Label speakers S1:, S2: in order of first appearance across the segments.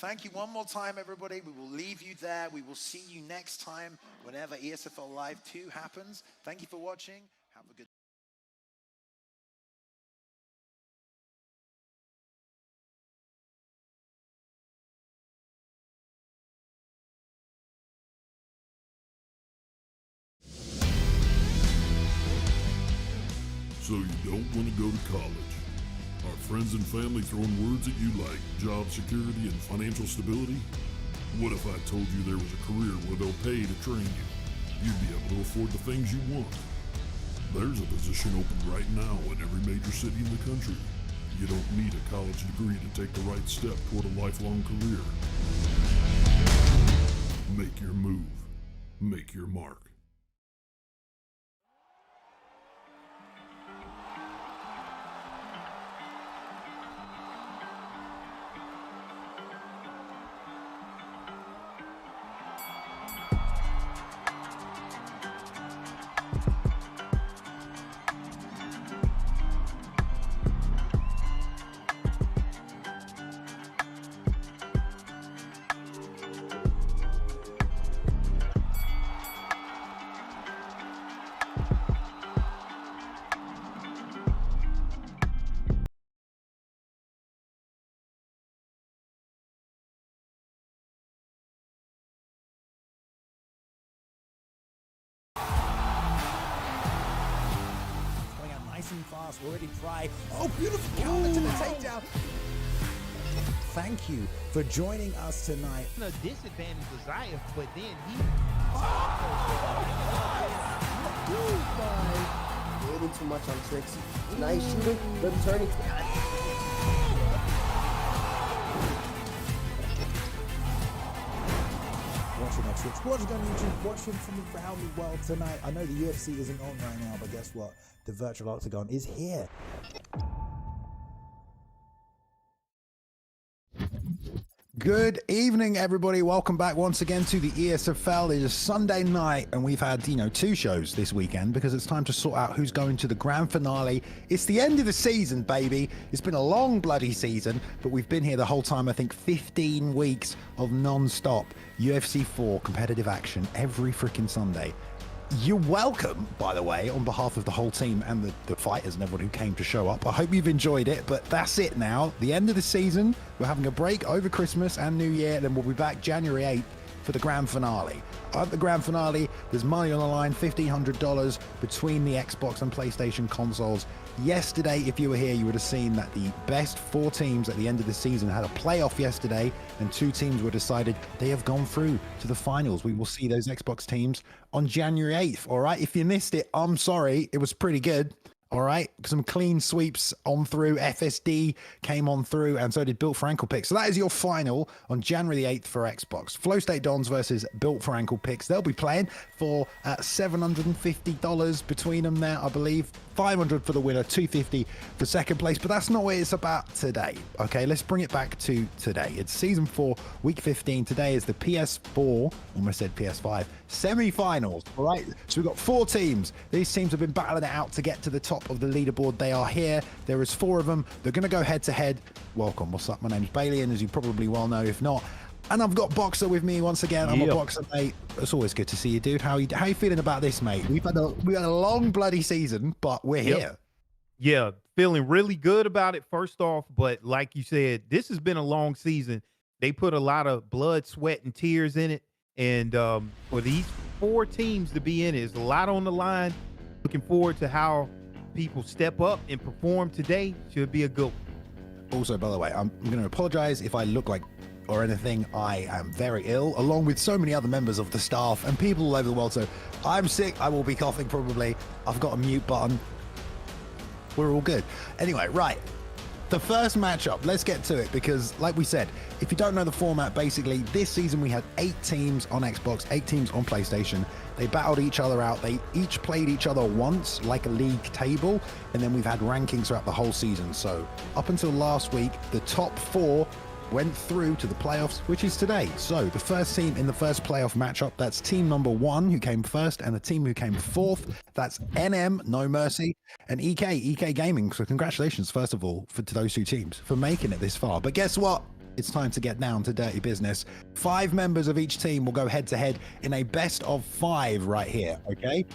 S1: thank you one more time, everybody. We will leave you there. We will see you next time whenever ESFL Live 2 happens. Thank you for watching. Have a good
S2: So you don't want to go to college? Are friends and family throwing words at you like job security and financial stability? What if I told you there was a career where they'll pay to train you? You'd be able to afford the things you want. There's a position open right now in every major city in the country. You don't need a college degree to take the right step toward a lifelong career. Make your move. Make your mark.
S3: Nice and fast, already try. Oh, beautiful counter to the takedown. Thank you for joining us tonight.
S4: A disadvantage Zaya, but then he.
S5: Waiting too much on Trixie. Nice shooting, good turning.
S3: Watching our Twitch, watching on YouTube, watching from around the world tonight. I know the UFC isn't on right now, but guess what? The virtual octagon is here. Good evening, everybody. Welcome back once again to the ESFL. It is Sunday night, and we've had, 2 shows this weekend because it's time to sort out who's going to the grand finale. It's the end of the season, baby. It's been a long bloody season, but we've been here the whole time. I think 15 weeks of non-stop UFC 4 competitive action every freaking Sunday. You're welcome, by the way, on behalf of the whole team and the fighters and everyone who came to show up. I hope you've enjoyed it, but that's it now. The end of the season. We're having a break over Christmas and New Year, then we'll be back January 8th for the grand finale. At the grand finale, there's money on the line, $1,500 between the Xbox and PlayStation consoles. Yesterday, if you were here, you would have seen that the best 4 teams at the end of the season had a playoff yesterday, and 2 teams were decided they have gone through to the finals. We will see those Xbox teams on January 8th, all right? If you missed it, I'm sorry. It was pretty good. All right, some clean sweeps on through. FSD came on through, and so did Built for Ankle Picks. So that is your final on January the 8th for Xbox. Flow State Dons versus Built for Ankle Picks. They'll be playing for $750 between them there, I believe. $500 for the winner, $250 for second place. But that's not what it's about today. Okay, let's bring it back to today. It's season 4, week 15. Today is the PS4, almost said PS5, semi-finals. All right, so we've got 4 teams. These teams have been battling it out to get to the top of the leaderboard. They are here. There is 4 of them. They're going to go head to head. Welcome. What's up? My name's Bailey, and as you probably well know, if not, and I've got Boxer with me once again. I'm a Boxer, mate. It's always good to see you, dude. How you feeling about this, mate? We've had a long bloody season, but we're here.
S4: Yeah, feeling really good about it, first off. But like you said, this has been a long season. They put a lot of blood, sweat, and tears in it. And for these 4 teams to be in it, there's a lot on the line. Looking forward to how people step up and perform today. Should be a good one.
S3: Also, by the way, I'm going to apologize if I look like or anything. I am very ill, along with so many other members of the staff and people all over the world. So I'm sick. I will be coughing probably. I've got a mute button. We're all good. Anyway, right. The first matchup, let's get to it, because like we said, if you don't know the format, basically this season we had 8 teams on Xbox, 8 teams on PlayStation. They battled each other out. They each played each other once, like a league table, and then we've had rankings throughout the whole season. So up until last week, the top 4 went through to the playoffs, which is today. So the first team in the first playoff matchup, that's team number 1 who came first, and the team who came 4th, that's NM, No Mercy, and EK Gaming. So congratulations, first of all, to those 2 teams for making it this far. But guess what? it's time to get down to dirty business. 5 members of each team will go head-to-head in a best-of-5 right here, okay?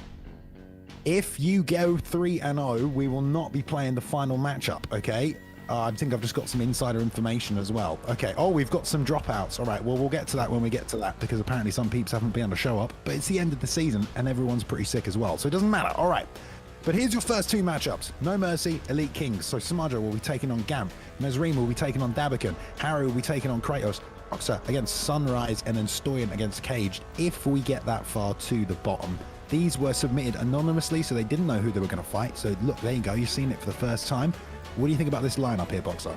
S3: If you go 3-0, we will not be playing the final matchup, okay? I think I've just got some insider information as well. Okay, oh, we've got some dropouts. All right, well, we'll get to that when we get to that, because apparently some peeps haven't been able to show up, but it's the end of the season and everyone's pretty sick as well, so it doesn't matter. All right, but here's your first 2 matchups. No Mercy, Elite Kings. So Smudger will be taking on Gamp. Mesreen will be taking on Dabakan. Harry will be taking on Kratos. Boxer against Sunrise, and then Stoyan against Caged, if we get that far to the bottom. These were submitted anonymously, so they didn't know who they were going to fight. So look, there you go. You've seen it for the first time. What do you think about this lineup here, Boxer?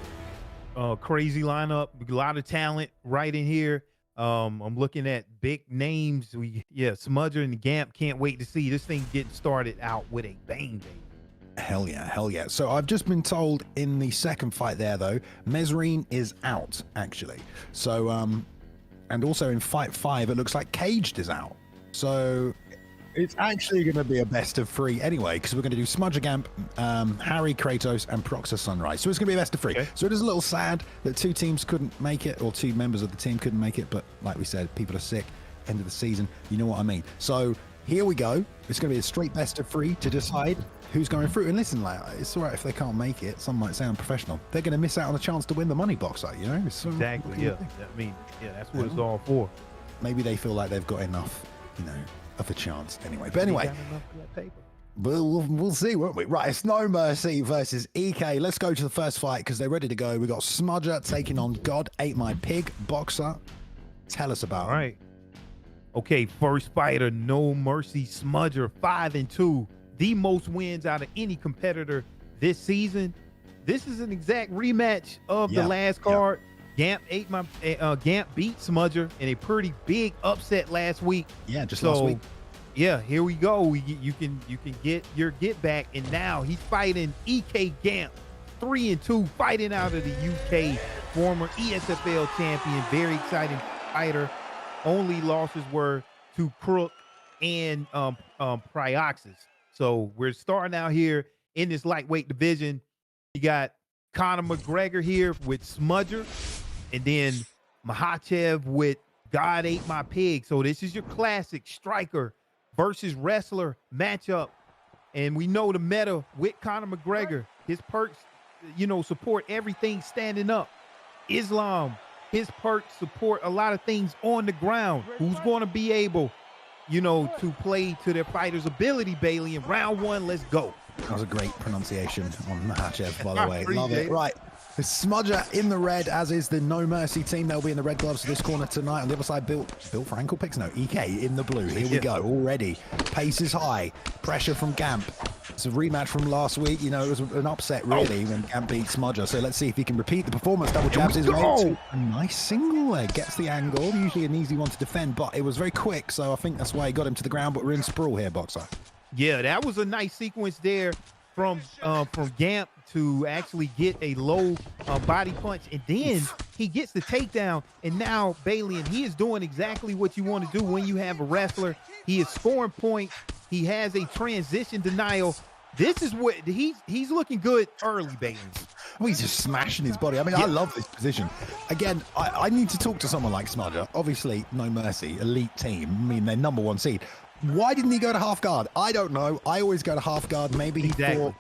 S4: Crazy lineup, a lot of talent right in here. I'm looking at big names. Smudger and Gamp. Can't wait to see this thing getting started out with a bang.
S3: Hell yeah, hell yeah. So I've just been told in the second fight there, though, Mesreen is out, actually. So, and also in fight 5, it looks like Caged is out. So it's actually going to be a best of 3 anyway, because we're going to do Smudger Gamp, Harry, Kratos, and Proxer Sunrise. So it's going to be a best of 3. Okay. So it is a little sad that 2 teams couldn't make it, or 2 members of the team couldn't make it. But like we said, people are sick. End of the season. You know what I mean. So here we go. It's going to be a straight best of 3 to decide who's going through. And listen, like, it's all right if they can't make it. Some might say unprofessional. They're going to miss out on the chance to win the money, Boxer, you know? So,
S4: exactly, yeah. I mean, yeah, that's what it's all for.
S3: Maybe they feel like they've got enough, you know, of a chance anyway. But anyway, we'll see, won't we? Right, it's No Mercy versus EK. Let's go to the first fight because they're ready to go. We got Smudger taking on God Ate My Pig. Boxer, tell us about
S4: it. All right. Okay, first fighter, No Mercy Smudger, 5-2. The most wins out of any competitor this season. This is an exact rematch of the last card. Gamp beat Smudger in a pretty big upset last week.
S3: Yeah, just last week.
S4: Yeah, here we go. You can get your get back, and now he's fighting EK Gamp, 3-2, fighting out of the UK, former ESFL champion, very exciting fighter. Only losses were to Crooks and Prioxis. So we're starting out here in this lightweight division. You got Conor McGregor here with Smudger, and then Makhachev with God Ate My Pig. So this is your classic striker versus wrestler matchup. And we know the meta with Conor McGregor. His perks, you know, support everything standing up. Islam, his perks support a lot of things on the ground. Who's going to be able, you know, to play to their fighter's ability, Bailey? In round 1, let's go.
S3: That was a great pronunciation on Makhachev, by the way. Love it. Right. The Smudger in the red, as is the No Mercy team. They'll be in the red gloves for this corner tonight. On the other side, Bill for ankle picks? No, EK in the blue. Here we go. Already. Pace is high. Pressure from Gamp. It's a rematch from last week. You know, it was an upset, really, when Gamp beat Smudger. So let's see if he can repeat the performance. Double jabs his way. A nice single leg. Gets the angle. Usually an easy one to defend, but it was very quick. So I think that's why he got him to the ground. But we're in sprawl here, Boxer.
S4: Yeah, that was a nice sequence there from Gamp to actually get a low body punch, and then he gets the takedown. And now Bailey, and he is doing exactly what you want to do when you have a wrestler. He is scoring points. He has a transition denial. This is what he's looking good early, Bailey.
S3: Oh, he's just smashing his body. I mean, I love this position. Again, I need to talk to someone like Smudger. Obviously, No Mercy, elite team. I mean, they're #1 seed. Why didn't he go to half guard? I don't know. I always go to half guard. Maybe he thought,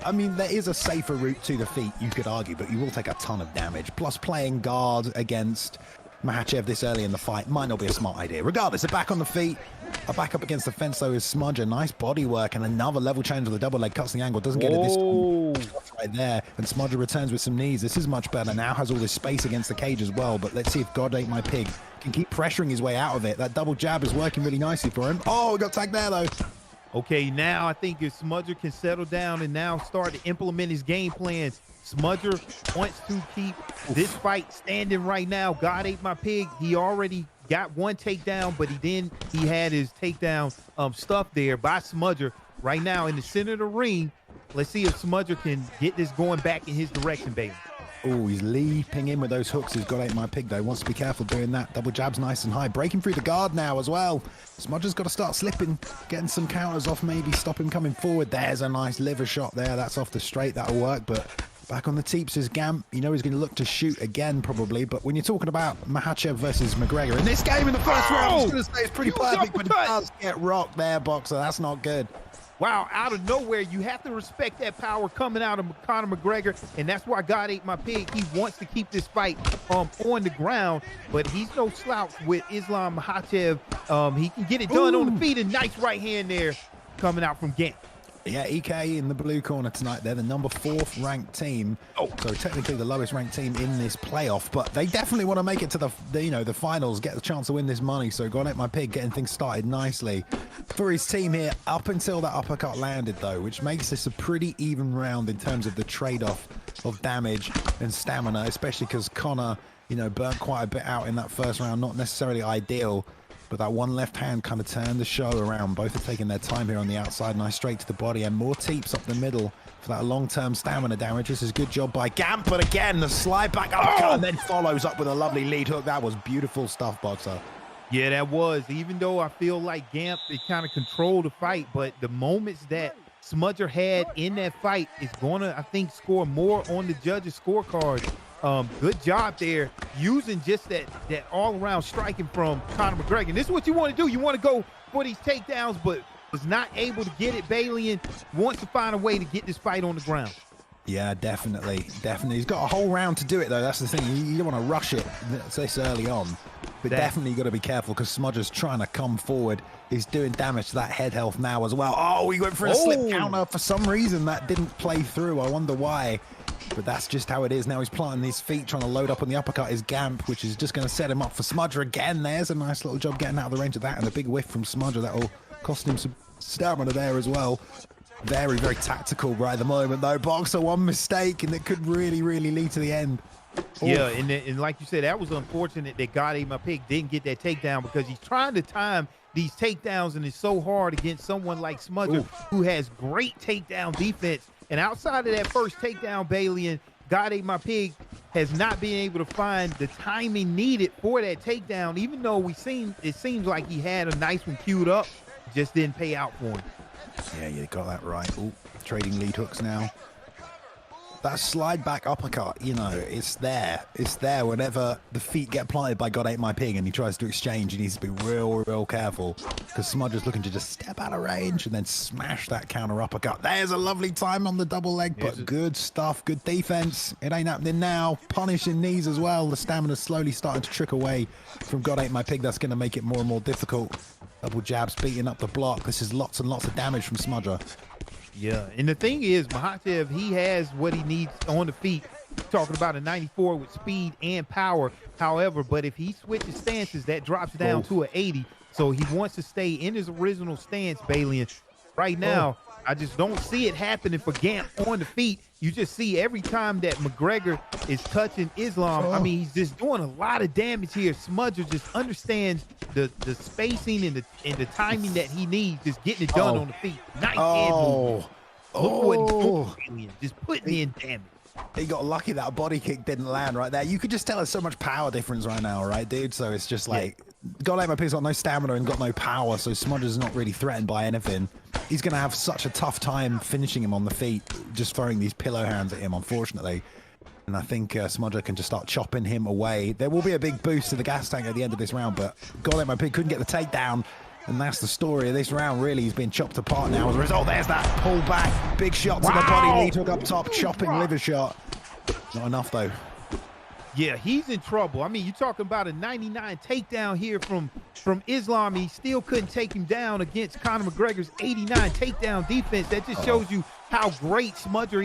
S3: I mean, there is a safer route to the feet, you could argue, but you will take a ton of damage. Plus, playing guard against Makhachev this early in the fight might not be a smart idea. Regardless, they're back on the feet. A back up against the fence, though, is Smudger. Nice body work, and another level change with the double leg. Cuts the angle. Doesn't get it this time. Right there. And Smudger returns with some knees. This is much better. Now has all this space against the cage as well. But let's see if God Ate My Pig can keep pressuring his way out of it. That double jab is working really nicely for him. Oh, we got tagged there, though.
S4: Okay, now I think if Smudger can settle down and now start to implement his game plans. Smudger wants to keep this fight standing right now. God Ate My Pig. He already got one takedown, but he had his takedown stuff there by Smudger. Right now in the center of the ring, let's see if Smudger can get this going back in his direction, baby.
S3: Oh, he's leaping in with those hooks. He's God Ate My Pig, though. Wants to be careful doing that. Double jabs nice and high. Breaking through the guard now as well. Smudger's got to start slipping, getting some counters off, maybe stop him coming forward. There's a nice liver shot there. That's off the straight. That'll work, but Back on the teeps is Gamp. You know he's going to look to shoot again, probably. But when you're talking about Makhachev versus McGregor in this game in the first round, I was going to say it's pretty perfect, but he does get rocked there, Boxer. That's not good.
S4: Wow, out of nowhere, you have to respect that power coming out of Conor McGregor, and that's why God ate my pig. He wants to keep this fight on the ground, but he's no slouch with Islam Makhachev. He can get it done on the feet, and nice right hand there coming out from Gamp.
S3: Yeah, EK in the blue corner tonight. They're the number 4th ranked team. So technically the lowest ranked team in this playoff, but they definitely want to make it to the finals, get the chance to win this money. So God ate my pig, getting things started nicely for his team here up until that uppercut landed though, which makes this a pretty even round in terms of the trade-off of damage and stamina, especially because Conor, burnt quite a bit out in that first round. Not necessarily ideal. But that one left hand kind of turned the show around. Both are taking their time here on the outside. Nice straight to the body and more teeps up the middle for that long-term stamina damage. This is a good job by Gamp, but again, the slide back uppercut and then follows up with a lovely lead hook. That was beautiful stuff, Boxer.
S4: Yeah, that was. Even though I feel like Gamp, it kind of controlled the fight, but the moments that Smudger had in that fight is going to, I think, score more on the judges' scorecard. Good job there, using just that all-around striking from Conor McGregor. And this is what you want to do. You want to go for these takedowns, but was not able to get it. Balian wants to find a way to get this fight on the ground.
S3: Yeah, definitely. He's got a whole round to do it, though. That's the thing. You don't want to rush it this early on. But definitely you got to be careful because Smudger's trying to come forward. He's doing damage to that head health now as well. Oh, he went for a slip counter. For some reason, that didn't play through. I wonder why. But that's just how it is. Now he's planting his feet, trying to load up on the uppercut is Gamp, which is just going to set him up for Smudger again. There's a nice little job getting out of the range of that, and a big whiff from Smudger. That'll cost him some stamina there as well. Very, very tactical right at the moment, though. Boxer, one mistake, and it could really, really lead to the end.
S4: Yeah, and like you said, that was unfortunate that God ate my pig didn't get that takedown because he's trying to time these takedowns, and it's so hard against someone like Smudger who has great takedown defense. And outside of that first takedown, Balian, God ate my pig has not been able to find the timing needed for that takedown, even though it seems like he had a nice one queued up, just didn't pay out for him.
S3: Yeah, you got that right. Trading lead hooks now. That slide back uppercut, it's there. It's there whenever the feet get planted by God ate my pig and he tries to exchange. He needs to be real, real careful because Smudger's looking to just step out of range and then smash that counter uppercut. There's a lovely time on the double leg, but good stuff, good defense. It ain't happening now. Punishing knees as well. The stamina's slowly starting to trick away from God ate my pig. That's going to make it more and more difficult. Double jabs beating up the block. This is lots and lots of damage from Smudger.
S4: Yeah, and the thing is, Makhachev, he has what he needs on the feet. Talking about a 94 with speed and power. However, but if he switches stances, that drops down to an 80. So he wants to stay in his original stance, Balian. Right now, I just don't see it happening for Gamp on the feet. You just see every time that McGregor is touching Islam, I mean, he's just doing a lot of damage here. Smudger just understands the spacing and the timing that he needs, just getting it done on the feet. Nice hand move. Look what he's doing, just putting in damage.
S3: He got lucky that body kick didn't land right there. You could just tell there's so much power difference right now, right, dude? So it's just like, God ate my pig's got no stamina and got no power, so Smudger's not really threatened by anything. He's going to have such a tough time finishing him on the feet, just throwing these pillow hands at him, unfortunately. And I think Smudger can just start chopping him away. There will be a big boost to the gas tank at the end of this round, but God ate my pig couldn't get the takedown. And that's the story of this round, really. He's been chopped apart now. As a result, there's that pull back. Big shot to the body. Lead hook up top, chopping liver shot. Not enough, though.
S4: Yeah, he's in trouble. I mean, you're talking about a 99 takedown here from Islam. He still couldn't take him down against Conor McGregor's 89 takedown defense. That just shows you how great Smudger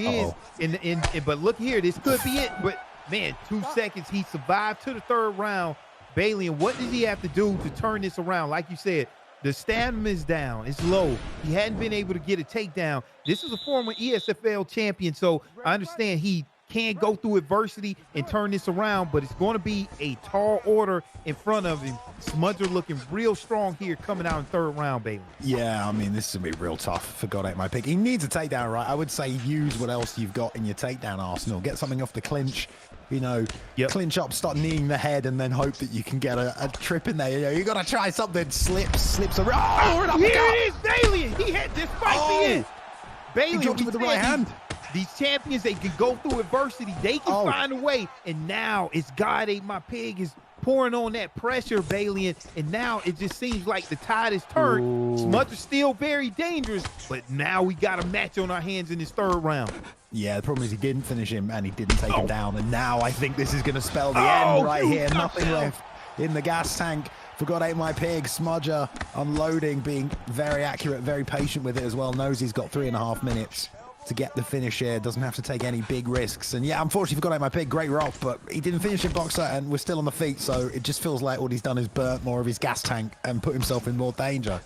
S4: is. But look here, this could be it. But, man, 2 seconds. He survived to the third round. Balian, what does he have to do to turn this around? Like you said, the stamina is down. It's low. He hadn't been able to get a takedown. This is a former ESFL champion, so I understand he can go through adversity and turn this around, but it's going to be a tall order in front of him. Smudger looking real strong here coming out in third round, baby.
S3: Yeah, I mean, this is going to be real tough for God ate my pig. He needs a takedown, right? I would say use what else you've got in your takedown arsenal. Get something off the clinch, clinch up, start kneeing the head, and then hope that you can get a trip in there. You got to try something. Slips around.
S4: Here it is, Balian. He had this fight in. Balian
S3: he dropped it with the right hand.
S4: These champions, they can go through adversity. They can find a way. And now it's God Ate My Pig is pouring on that pressure, Bailey. And now it just seems like the tide is turned. Smudger's still very dangerous, but now we got a match on our hands in this third round.
S3: Yeah, the problem is he didn't finish him and he didn't take him down. And now I think this is going to spell the end right here. Nothing left in the gas tank. For God Ate My Pig, Smudger unloading, being very accurate, very patient with it as well. Knows he's got 3.5 minutes to get the finish here. Doesn't have to take any big risks. And yeah, unfortunately for God Ate My Pig, great rock, but he didn't finish in Boxer and we're still on the feet. So it just feels like all he's done is burnt more of his gas tank and put himself in more danger.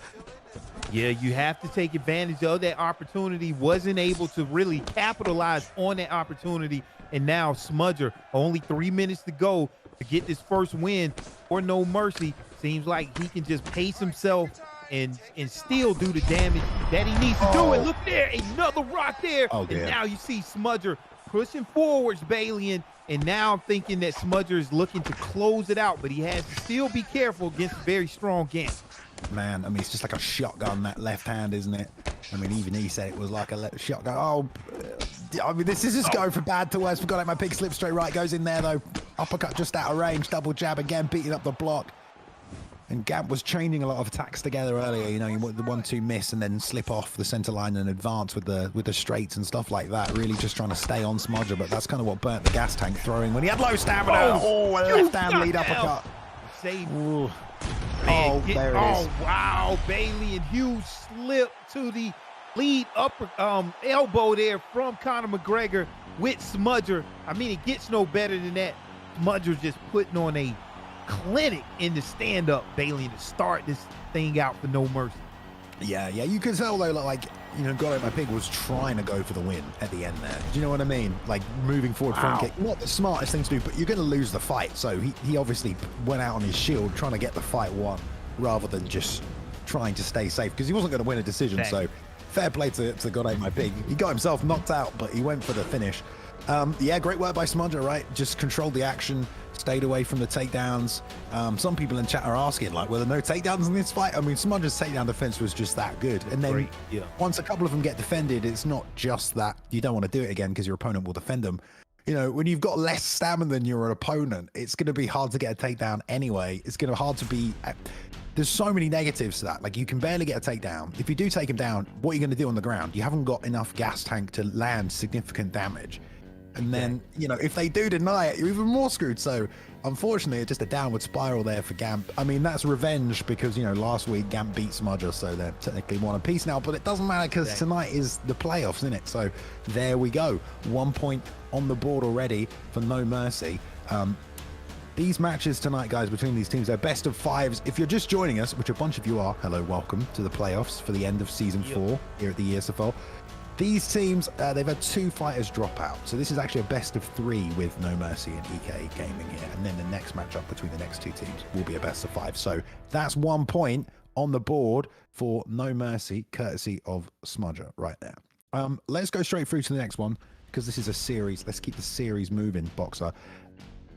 S4: Yeah, you have to take advantage of that opportunity. Wasn't able to really capitalize on that opportunity. And now Smudger, only 3 minutes to go to get this first win for No Mercy. Seems like he can just pace himself and still do the damage that he needs to do. And look there, another rock there. And now you see Smudger pushing forwards, Bailey. And now I'm thinking that Smudger is looking to close it out, but he has to still be careful against a very strong Gamp.
S3: Man, I mean, it's just like a shotgun, that left hand, isn't it? I mean, even he said it was like a shotgun. I mean, this is just going from bad to worse. God Ate My Pig, slip straight right, goes in there, though. Uppercut just out of range, double jab again, beating up the block. And Gamp was chaining a lot of attacks together earlier. You know, you want the 1-2 miss and then slip off the center line and advance with the straights and stuff like that. Really just trying to stay on Smudger, but that's kind of what burnt the gas tank, throwing when he had low stamina. A left hand lead uppercut.
S4: Save.
S3: There it is.
S4: Wow, Bailey, and huge slip to the lead upper elbow there from Conor McGregor with Smudger. I mean, it gets no better than that. Smudger's just putting on a clinic in the stand-up, Bailey, to start this thing out for No Mercy.
S3: Yeah, you can tell though, like, you know, God Ate My Pig was trying to go for the win at the end there. Do you know what I mean? Like moving forward, front kick, not the smartest thing to do, but you're going to lose the fight. So he obviously went out on his shield trying to get the fight won rather than just trying to stay safe because he wasn't going to win a decision. So fair play to God Ate My Pig. He got himself knocked out, but he went for the finish. Yeah, great work by Smudger, right? Just controlled the action, stayed away from the takedowns. Some people in chat are asking, like, were there no takedowns in this fight? I mean, Smudger's takedown defense was just that good. And then once a couple of them get defended, it's not just that you don't want to do it again because your opponent will defend them. You know, when you've got less stamina than your opponent, it's going to be hard to get a takedown anyway. It's going to be hard to be... There's so many negatives to that. Like, you can barely get a takedown. If you do take him down, what are you going to do on the ground? You haven't got enough gas tank to land significant damage. And then, you know, if they do deny it, you're even more screwed. So, unfortunately, it's just a downward spiral there for Gamp. I mean, that's revenge because, you know, last week Gamp beat Smudger, so they're technically one apiece now. But it doesn't matter because tonight is the playoffs, isn't it? So, there we go. 1 point on the board already for No Mercy. These matches tonight, guys, between these teams, they're best of fives. If you're just joining us, which a bunch of you are, hello, welcome to the playoffs for the end of season 4 here at the ESFL. These teams, they've had 2 fighters drop out. So this is actually a best of 3 with No Mercy and EK Gaming here. And then the next matchup between the next 2 teams will be a best of 5. So that's 1 point on the board for No Mercy, courtesy of Smudger right there. Let's go straight through to the next one because this is a series. Let's keep the series moving, Boxer.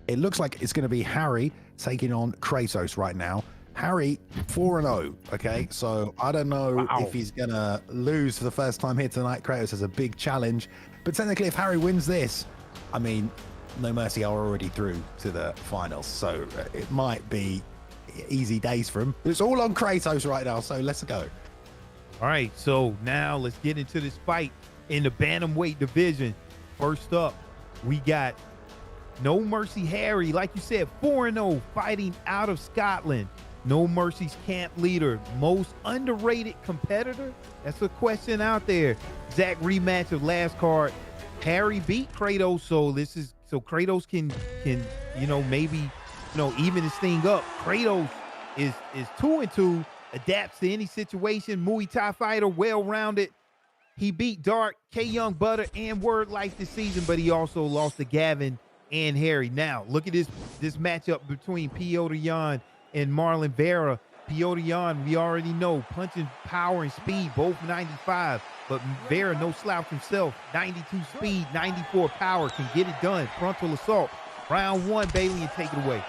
S3: It looks like it's going to be Harry taking on Kratos right now. Harry, 4-0, okay? So I don't know if he's going to lose for the first time here tonight. Kratos has a big challenge. But technically, if Harry wins this, I mean, No Mercy are already through to the finals. So it might be easy days for him. It's all on Kratos right now, so let's go.
S4: All right, so now let's get into this fight in the bantamweight division. First up, we got No Mercy Harry, like you said, 4-0, fighting out of Scotland. No Mercy's camp leader, most underrated competitor? That's a question out there. Exact rematch of last card. Harry beat Kratos, so Kratos can you know, maybe, you know, even this thing up. Kratos is 2-2, adapts to any situation, Muay Thai fighter, well-rounded. He beat Dark, Kayoung, Butter, and Word Life this season, but he also lost to Gavin and Harry. Now, look at this matchup between Piotr Jan and Marlon Vera. Piotr Jan, we already know, punching power and speed, both 95. But Vera, no slouch himself, 92 speed, 94 power, can get it done. Frontal assault. Round 1, Bailey, and take it away.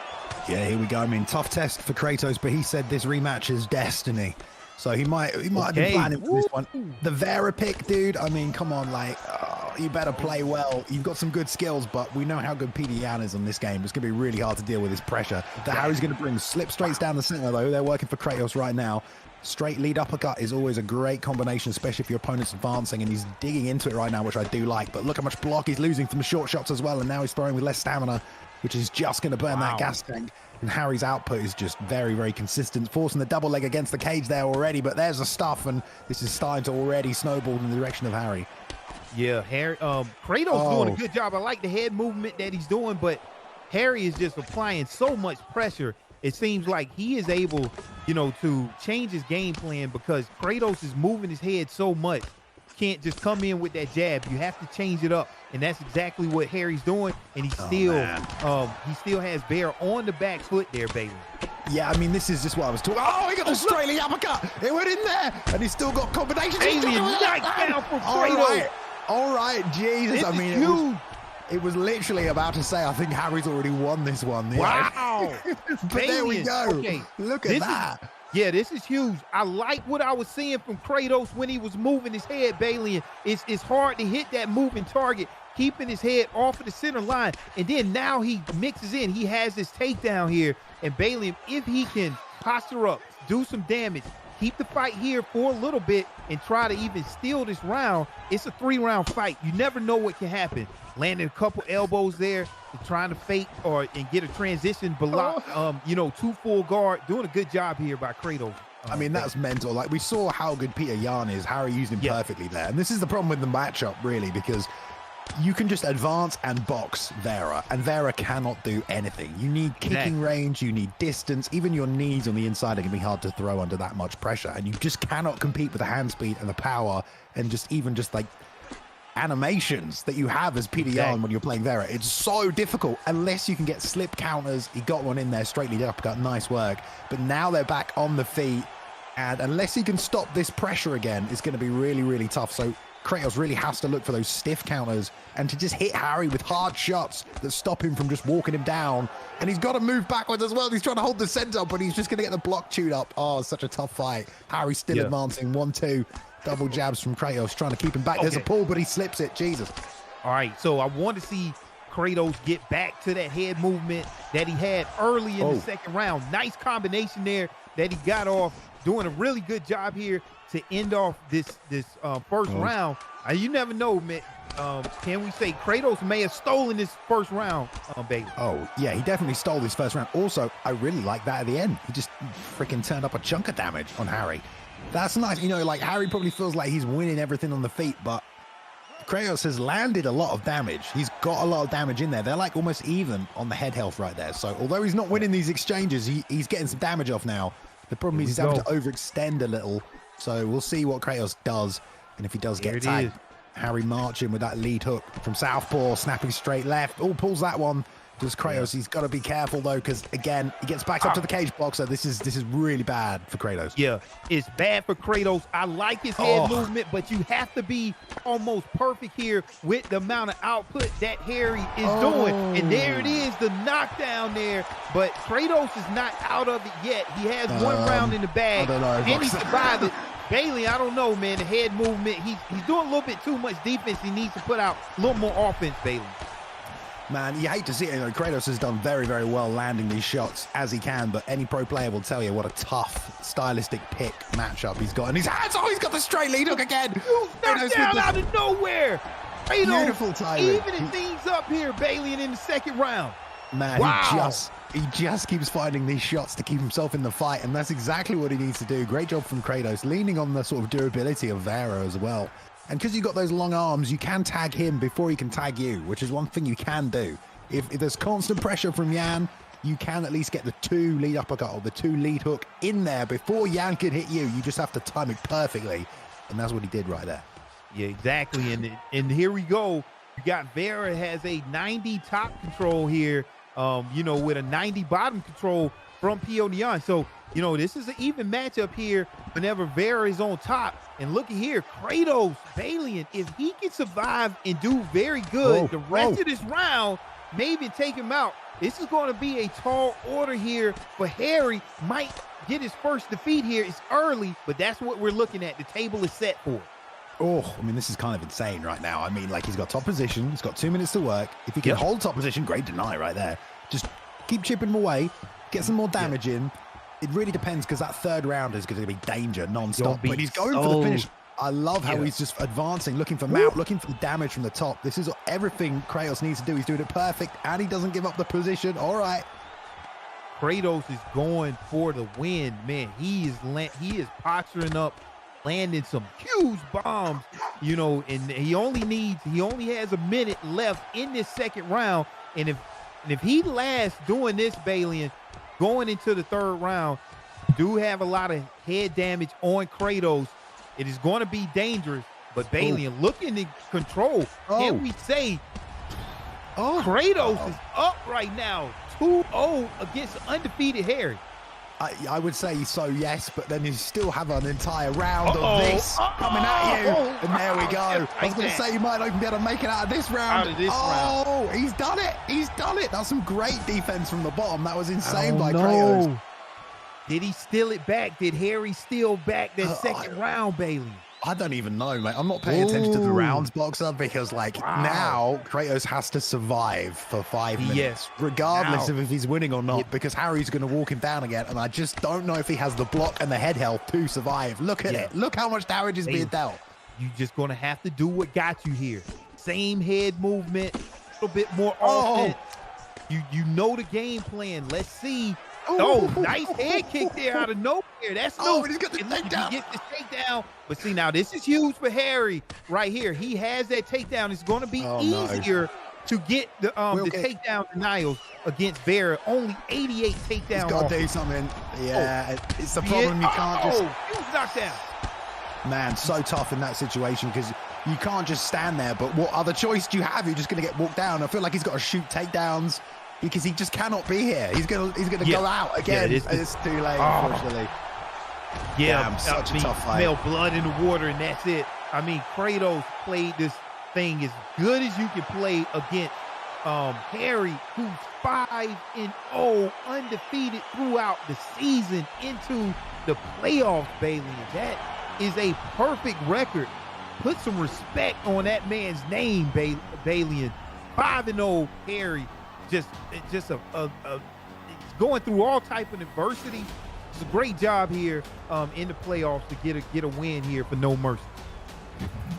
S3: Yeah, here we go. I mean, tough test for Kratos, but he said this rematch is destiny. So he might have been planning for this one. The Vera pick, dude, I mean, come on, like, You better play well. You've got some good skills, but we know how good Peter Yan is on this game. It's going to be really hard to deal with his pressure. That Harry's going to bring slip straights down the center, though. They're working for Kratos right now. Straight lead uppercut is always a great combination, especially if your opponent's advancing, and he's digging into it right now, which I do like. But look how much block he's losing from short shots as well, and now he's throwing with less stamina, which is just going to burn that gas tank. And Harry's output is just very, very consistent, forcing the double leg against the cage there already. But there's the stuff, and this is starting to already snowball in the direction of Harry.
S4: Yeah, Harry. Kratos doing a good job. I like the head movement that he's doing, but Harry is just applying so much pressure. It seems like he is able, to change his game plan because Kratos is moving his head so much. Can't just come in with that jab. You have to change it up, and that's exactly what Harry's doing. And he still has Bear on the back foot there, Bailey.
S3: Yeah, I mean, this is just what I was talking. Oh, he got the straight leg uppercut. It went in there, and he's still got combinations.
S4: Alien knockdown from Kratos.
S3: All right, Jesus.
S4: I mean,
S3: it was literally about to say, I think Harry's already won this one.
S4: Wow.
S3: But there we go.
S4: Okay.
S3: Look at that.
S4: This is huge. I like what I was seeing from Kratos when he was moving his head, Bailey. It's hard to hit that moving target, keeping his head off of the center line. And then now he mixes in. He has this takedown here. And Bailey, if he can posture up, do some damage, keep the fight here for a little bit and try to even steal this round, it's a 3-round fight. You never know what can happen. Landing a couple elbows there, trying to fake and get a transition block, 2 full guard. Doing a good job here by Kratos.
S3: I mean, that's mental. Like, we saw how good Peter Yan is. Harry used him perfectly there. And this is the problem with the matchup, really, because you can just advance and box Vera, and Vera cannot do anything. You need kicking range, you need distance. Even your knees on the inside are going to be hard to throw under that much pressure, and you just cannot compete with the hand speed and the power and just like animations that you have as Peter Yan when you're playing Vera. It's so difficult unless you can get slip counters. He got one in there, straight lead uppercut, nice work. But now they're back on the feet, and unless he can stop this pressure again, it's going to be really, really tough. So Kratos really has to look for those stiff counters and to just hit Harry with hard shots that stop him from just walking him down. And he's got to move backwards as well. He's trying to hold the center, but he's just going to get the block chewed up. Oh, such a tough fight. Harry's still advancing. 1-2. Double jabs from Kratos, trying to keep him back. There's a pull, but he slips it. Jesus.
S4: All right, so I want to see Kratos get back to that head movement that he had early in the second round. Nice combination there that he got off. Doing a really good job here to end off this first round. You never know, man. Can we say Kratos may have stolen this first round, baby?
S3: Oh, yeah, he definitely stole this first round. Also, I really like that at the end. He just freaking turned up a chunk of damage on Harry. That's nice. Like Harry probably feels like he's winning everything on the feet, but Kratos has landed a lot of damage. He's got a lot of damage in there. They're like almost even on the head health right there. So although he's not winning these exchanges, he's getting some damage off now. The problem is he's having to overextend a little. So we'll see what Kratos does. And if he does get tagged, Harry marching with that lead hook from southpaw, snapping straight left. Oh, pulls that one. Does Kratos. He's got to be careful, though, because, again, he gets back up to the cage block. So this is really bad for Kratos.
S4: Yeah, it's bad for Kratos. I like his head movement, but you have to be almost perfect here with the amount of output that Harry is doing. And there it is, the knockdown there. But Kratos is not out of it yet. He has one round in the bag, and he survived it. Bailey, I don't know, man. The head movement, he's doing a little bit too much defense. He needs to put out a little more offense, Bailey.
S3: Man, you hate to see it. Kratos has done very, very well landing these shots as he can, but any pro player will tell you what a tough stylistic pick matchup he's got. And his hands, he's got the straight lead hook again.
S4: Knocked down out of nowhere. Kratos
S3: beautiful timing.
S4: Evening things up here, Bailey, and in the second round.
S3: Man, he just keeps finding these shots to keep himself in the fight, and that's exactly what he needs to do. Great job from Kratos, leaning on the sort of durability of Vera as well. And because you've got those long arms, you can tag him before he can tag you, which is one thing you can do. If there's constant pressure from Yan, you can at least get the 2 lead uppercut or the 2 lead hook in there before Yan can hit you. You just have to time it perfectly. And that's what he did right there.
S4: Yeah, exactly. And here we go. You got Vera has a 90 top control here, with a 90 bottom control from Pio Neon. So, this is an even matchup here whenever Vera is on top. And look at here, Kratos, Bailey, if he can survive and do very good the rest of this round, maybe take him out. This is going to be a tall order here for Harry. Might get his first defeat here. It's early, but that's what we're looking at. The table is set for.
S3: Oh, I mean, this is kind of insane right now. I mean, like, he's got top position. He's got 2 minutes to work. If he can hold top position, great deny right there. Just keep chipping him away, get some more damage in. It really depends, because that third round is going to be danger non-stop. But he's going for the finish. I love how he's just advancing, looking for mount, looking for the damage from the top. This is everything Kratos needs to do. He's doing it perfect, and he doesn't give up the position. All right.
S4: Kratos is going for the win, man. He is posturing up, landing some huge bombs, you know, and he only has a minute left in this second round. And if he lasts doing this, Balian, going into the third round, do have a lot of head damage on Kratos. It is going to be dangerous, but Balian looking to control. Can we say Kratos is up right now, 2-0 against undefeated Harry?
S3: I would say so, yes, but then you still have an entire round of this coming at you. And there we go. I was going to say you might not even be able to make it out of this round. He's done it. He's done it. That's some great defense from the bottom. That was insane by Kratos.
S4: Did he steal it back? Did Harry steal back that second round, Bailey?
S3: I don't even know, mate. I'm not paying attention to the rounds, Boxer, because now Kratos has to survive for 5 minutes, regardless of if he's winning or not, because Harry's going to walk him down again, and I just don't know if he has the block and the head health to survive. Look at it. Look how much damage is being dealt.
S4: You're just going to have to do what got you here. Same head movement, a little bit more offense. You know the game plan. Let's see. Nice head kick there out of nowhere. That's no.
S3: He's got the takedown.
S4: He gets the takedown. But see, now this is huge for Harry right here. He has that takedown. It's going to be easier to get the takedown denials against Barrett. Only 88 takedown.
S3: He's got to do something. Yeah, it's the problem. You can't just.
S4: Huge knockdown.
S3: Man, so tough in that situation, because you can't just stand there. But what other choice do you have? You're just going to get walked down. I feel like he's got to shoot takedowns, because he just cannot be here. He's gonna go out again. It's too late, unfortunately. Such a tough fight.
S4: Smell blood in the water, and that's it. I mean, Kratos played this thing as good as you can play against Harry, who's 5-0, undefeated throughout the season into the playoffs, Bailey. That is a perfect record. Put some respect on that man's name, Balian. 5-0 Harry. Just going through all type of adversity. It's a great job here in the playoffs to get a win here for No Mercy.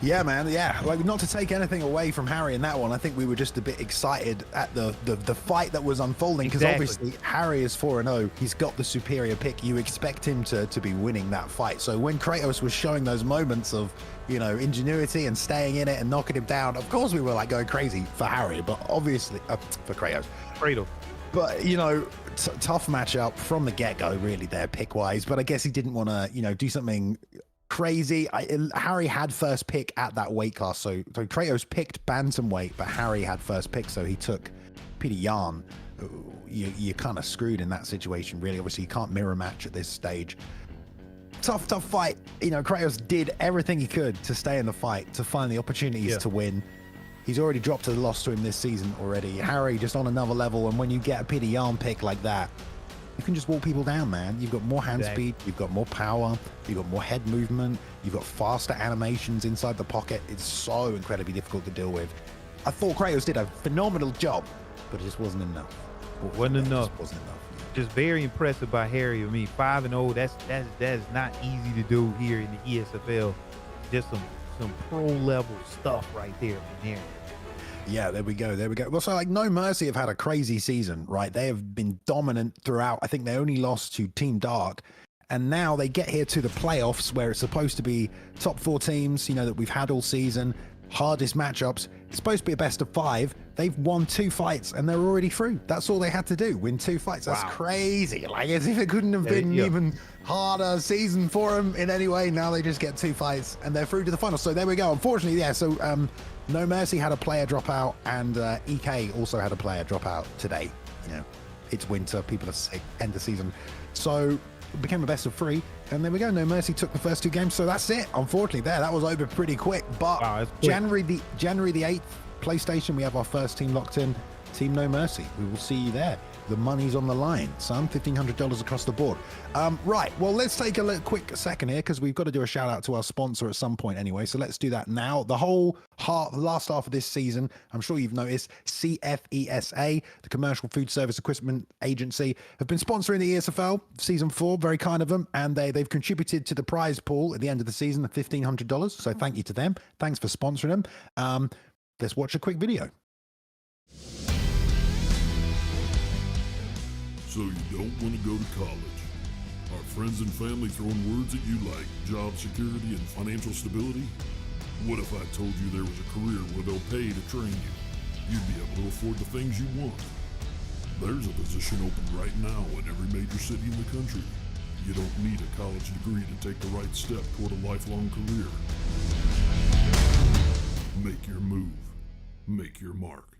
S3: Yeah, man. Yeah, like, not to take anything away from Harry in that one. I think we were just a bit excited at the fight that was unfolding, because obviously Harry is 4-0. He's got the superior pick. You expect him to be winning that fight. So when Kratos was showing those moments of, you know, ingenuity and staying in it and knocking him down, of course we were like going crazy for Harry, but obviously for Kratos. But, you know, tough matchup from the get-go, really, there pick-wise. But I guess he didn't want to, you know, do something crazy. Harry had first pick at that weight class, so Kratos picked bantamweight, but Harry had first pick, so he took Peter Yan. You're kind of screwed in that situation, really. Obviously, you can't mirror match at this stage. Tough fight. You know, Kratos did everything he could to stay in the fight, to find the opportunities to win. He's already dropped a loss to him this season already. Harry just on another level, and when you get a Peter Yan pick like that, you can just walk people down, man. You've got more hand speed, you've got more power, you've got more head movement, you've got faster animations inside the pocket. It's so incredibly difficult to deal with. I thought Kratos did a phenomenal job, but it just wasn't enough.
S4: Wasn't enough.
S3: Wasn't enough.
S4: Just very impressive by Harry. I mean, 5-0, that's not easy to do here in the ESFL. Just some pro level stuff right there from Harry.
S3: Yeah, there we go. Well, so like No Mercy have had a crazy season, right? They have been dominant throughout. I think they only lost to Team Dark, and now they get here to the playoffs, where it's supposed to be top 4 teams, you know, that we've had all season, hardest matchups. It's supposed to be a best of 5. They've won 2 fights and they're already through. That's all they had to do, win 2 fights. That's crazy. Like, as if it couldn't have been even harder season for them in any way. Now they just get 2 fights and they're through to the final. So there we go. Unfortunately, yeah. So No Mercy had a player drop out, and EK also had a player drop out today. You know, it's winter, people are sick, end of season. So it became a best of 3, and there we go. No Mercy took the first 2 games, so that's it. Unfortunately, that was over pretty quick. But January the 8th, PlayStation, we have our first team locked in. Team No Mercy. We will see you there. The money's on the line, son. $1,500 across the board. Right. Well, let's take a quick second here because we've got to do a shout out to our sponsor at some point anyway. So let's do that now. The last half of this season, I'm sure you've noticed, CFESA, the Commercial Food Service Equipment Agency, have been sponsoring the ESFL season 4. Very kind of them. And they've contributed to the prize pool at the end of the season of $1,500. So thank you to them. Thanks for sponsoring them. Let's watch a quick video.
S2: So you don't want to go to college. Are friends and family throwing words at you like job security and financial stability? What if I told you there was a career where they'll pay to train you? You'd be able to afford the things you want. There's a position open right now in every major city in the country. You don't need a college degree to take the right step toward a lifelong career. Make your move. Make your mark.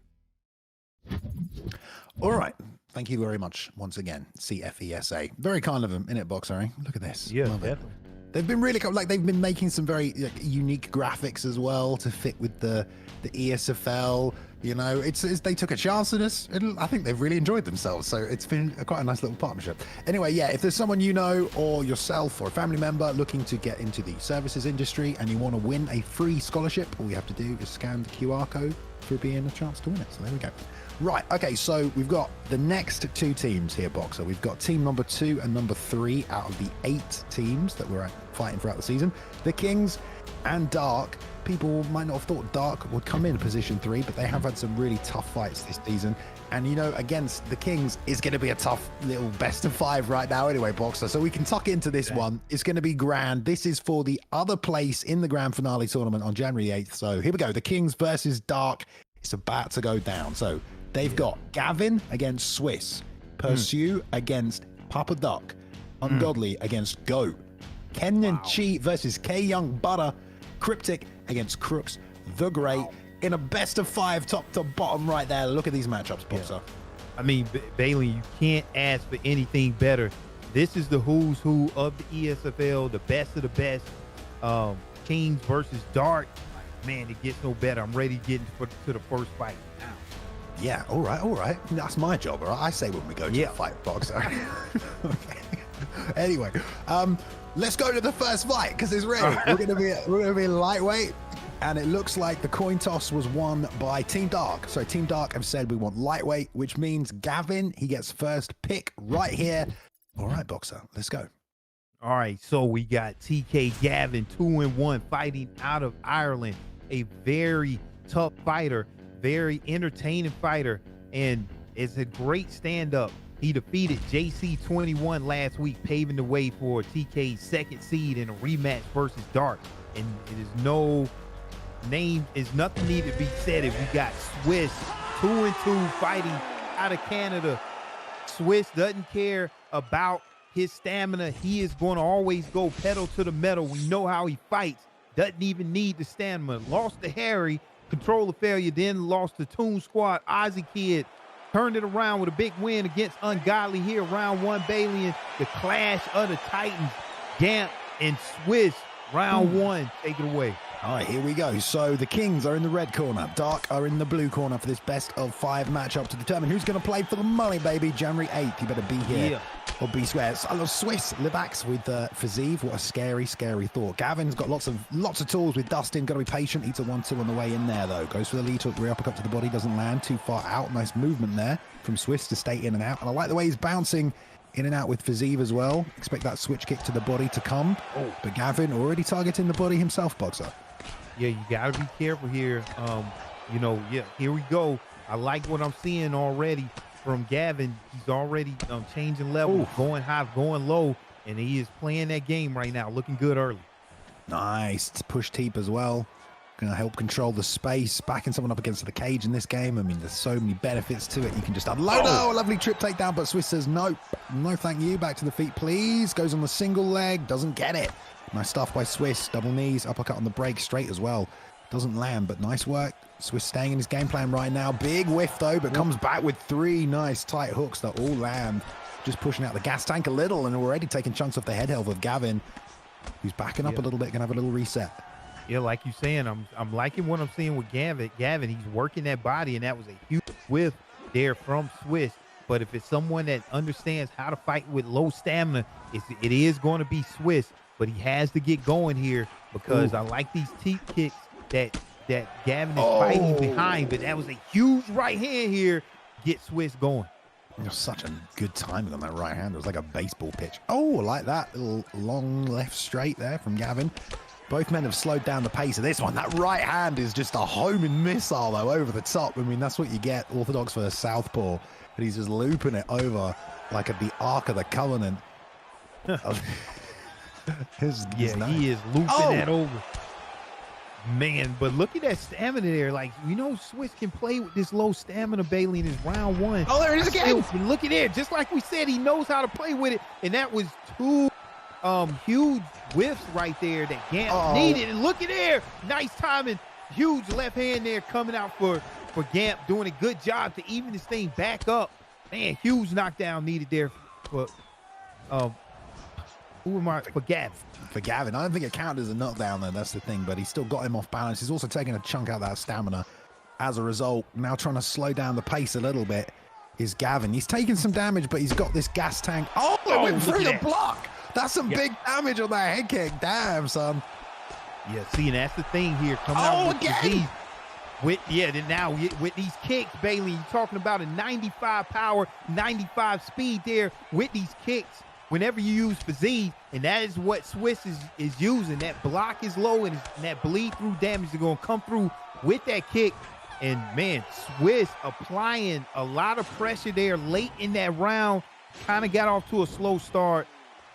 S3: All right. Thank you very much once again, CFESA. Very kind of them, innit, Boxer? Look at this.
S4: Yeah,
S3: Love it.
S4: definitely.
S3: They've been really they've been making some very unique graphics as well to fit with the ESFL. You know, they took a chance on us, and I think they've really enjoyed themselves. So it's been quite a nice little partnership. Anyway, yeah, if there's someone you know or yourself or a family member looking to get into the services industry and you want to win a free scholarship, all you have to do is scan the QR code for being a chance to win it. So there we go. Right, okay, so we've got the next 2 teams here, Boxer. We've got team number 2 and number 3 out of the 8 teams that we're fighting throughout the season. The Kings and Dark. People might not have thought Dark would come in position 3, but they have had some really tough fights this season. And, you know, against the Kings is going to be a tough little best of 5 right now anyway, Boxer. So we can tuck into this one. It's going to be grand. This is for the other place in the grand finale tournament on January 8th. So here we go. The Kings versus Dark. It's about to go down. So they've got Gavin against Swiss, Pursue against Papa Duck, Ungodly against Goat, Kenchi versus Kayoung Butter, Cryptic against Crooks, The Great, in a best of 5 top to bottom right there. Look at these matchups, Boxer.
S4: Yeah. I mean, Bailey, you can't ask for anything better. This is the who's who of the ESFL, the best of the best. Kings versus Dark. Man, it gets no better. I'm ready to get to the first fight now.
S3: Yeah, all right. That's my job, all right? I say when we go to the fight, Boxer. Okay. Anyway, let's go to the first fight because it's ready. We're gonna be lightweight, and it looks like the coin toss was won by Team Dark. So Team Dark have said we want lightweight, which means Gavin, he gets first pick right here. All right, Boxer, let's go.
S4: All right, so we got TK Gavin, 2-1, fighting out of Ireland. A very tough fighter, very entertaining fighter, and is a great stand-up. He defeated JC21 last week, paving the way for TK's 2nd seed in a rematch versus Dark. And it is nothing need to be said if we got Swiss, 2-2, fighting out of Canada. Swiss doesn't care about his stamina. He is going to always go pedal to the metal. We know how he fights. Doesn't even need the stamina. Lost to Harry, control of failure, then lost to Toon Squad. Ozzy Kid turned it around with a big win against Ungodly here, round 1. Bailey and the clash of the Titans. Gamp and Swiss, round 1. Take it away.
S3: All right, here we go. So the Kings are in the red corner. Dark are in the blue corner for this best of 5 matchup to determine who's going to play for the money, baby. January 8th. You better be here.
S4: Yeah.
S3: Or be square. I love Swiss Libax with Fazeev. What a scary thought. Gavin's got lots of tools with Dustin. Got to be patient. Eats a 1-2 on the way in there, though. Goes for the lead hook, rear uppercut to the body. Doesn't land too far out. Nice movement there from Swiss to stay in and out. And I like the way he's bouncing in and out with Fazeev as well. Expect that switch kick to the body to come. But Gavin already targeting the body himself, Boxer.
S4: Yeah, you got to be careful here. Here we go. I like what I'm seeing already from Gavin. He's already changing levels, going high, going low, and he is playing that game right now, looking good early.
S3: Nice. Push teep as well. Going to help control the space, backing someone up against the cage in this game. I mean, there's so many benefits to it. You can just unload. Oh, lovely trip takedown, but Swiss says no. No, thank you. Back to the feet, please. Goes on the single leg. Doesn't get it. Nice stuff by Swiss. Double knees, uppercut on the break, straight as well. Doesn't land, but nice work. Swiss staying in his game plan right now. Big whiff, though, but comes back with 3 nice tight hooks that all land. Just pushing out the gas tank a little and already taking chunks off the head health of Gavin, who's backing up a little bit, going to have a little reset.
S4: Yeah, like you're saying, I'm liking what I'm seeing with Gavin. He's working that body, and that was a huge whiff there from Swiss. But if it's someone that understands how to fight with low stamina, it is going to be Swiss. But he has to get going here because I like these teep kicks that Gavin is fighting behind. But that was a huge right hand here. Get Swiss going.
S3: Such a good timing on that right hand. It was like a baseball pitch. Oh, I like that little long left straight there from Gavin. Both men have slowed down the pace of this one. That right hand is just a homing missile, though, over the top. I mean, that's what you get, orthodox for a southpaw. But he's just looping it over like at the Ark of the Covenant.
S4: He is looping that over. Man, but look at that stamina there. Like, Swiss can play with this low stamina, Bailey, in his round one.
S3: Oh, there it is again.
S4: Look at it. Just like we said, he knows how to play with it. And that was two huge whiffs right there that Gamp needed. And look at there. Nice timing. Huge left hand there coming out for Gamp, doing a good job to even this thing back up. Man, huge knockdown needed there for for Gavin.
S3: For Gavin. I don't think it counted as a knockdown, though. That's the thing. But he still got him off balance. He's also taking a chunk out of that stamina. As a result, now trying to slow down the pace a little bit is Gavin. He's taking some damage, but he's got this gas tank. Oh, it went through the block. That's some big damage on that head kick. Damn, son.
S4: Yeah, see, and that's the thing here. Coming out
S3: again.
S4: With these kicks, Bailey, you're talking about a 95 power, 95 speed there with these kicks. Whenever you use physique, and that is what Swiss is using. That block is low, and that bleed through damage is going to come through with that kick. And man, Swiss applying a lot of pressure there late in that round. Kind of got off to a slow start,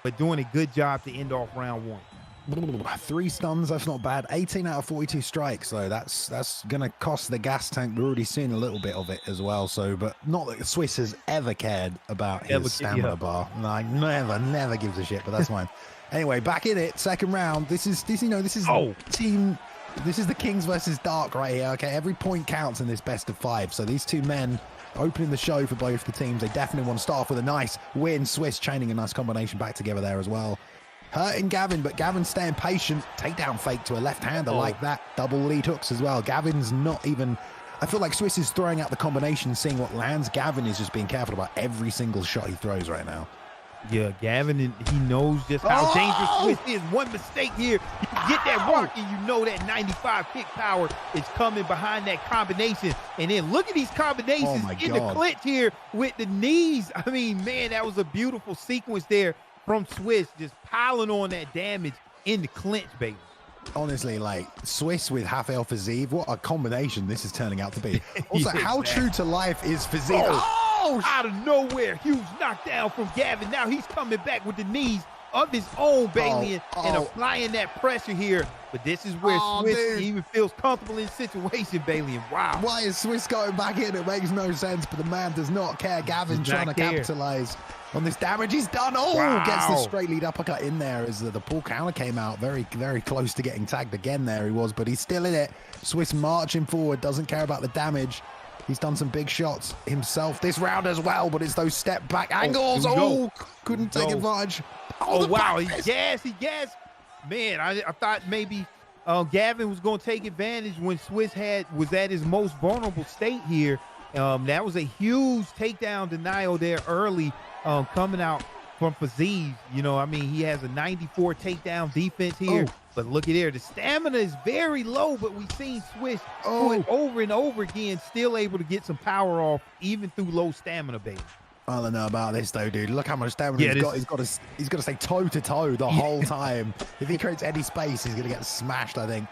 S4: but doing a good job to end off round one.
S3: 3 stuns, that's not bad. 18 out of 42 strikes, though. That's going to cost the gas tank. We're already seeing a little bit of it as well. So, but not that Swiss has ever cared about his stamina bar. No, never gives a shit, but that's fine. Anyway, back in it, second round. This is team. This is the Kings versus Dark right here. Okay, every point counts in this best of 5. So these two men opening the show for both the teams. They definitely want to start off with a nice win. Swiss chaining a nice combination back together there as well. Hurting Gavin, but Gavin's staying patient. Takedown fake to a left-hander like that. Double lead hooks as well. Gavin's not even... I feel like Swiss is throwing out the combination, seeing what lands. Gavin is just being careful about every single shot he throws right now.
S4: Yeah, Gavin, he knows just how dangerous Swiss is. One mistake here, you can get that rock, and you know that 95 kick power is coming behind that combination. And then look at these combinations in the clinch here with the knees. I mean, man, that was a beautiful sequence there from Swiss, just piling on that damage in the clinch, baby.
S3: Honestly, like, Swiss with half El Fazeev, what a combination this is turning out to be. Also, how true to life is Fazeev?
S4: Out of nowhere, huge knockdown from Gavin. Now he's coming back with the knees of his own, Bailey, and applying that pressure here. But this is where Swiss even feels comfortable in the situation, Bailey. And wow.
S3: Why is Swiss going back in? It makes no sense, but the man does not care. Gavin trying to capitalize on this damage he's done. Gets the straight lead uppercut in there as the pull counter came out. Very, very close to getting tagged again there he was, but he's still in it. Swiss marching forward, doesn't care about the damage. He's done some big shots himself this round as well, but it's those step back angles. Couldn't take advantage.
S4: Wow, he gassed. Man, I thought maybe Gavin was going to take advantage when Swiss was at his most vulnerable state here. That was a huge takedown denial there early, coming out from Fazeev. I mean, he has a 94 takedown defense here. But look at there, the stamina is very low, but we've seen Swiss do it over and over again, still able to get some power off, even through low stamina, baby.
S3: I don't know about this though, dude. Look how much stamina he's got. He's got to stay toe to toe the whole time. If he creates any space, he's gonna get smashed, I think.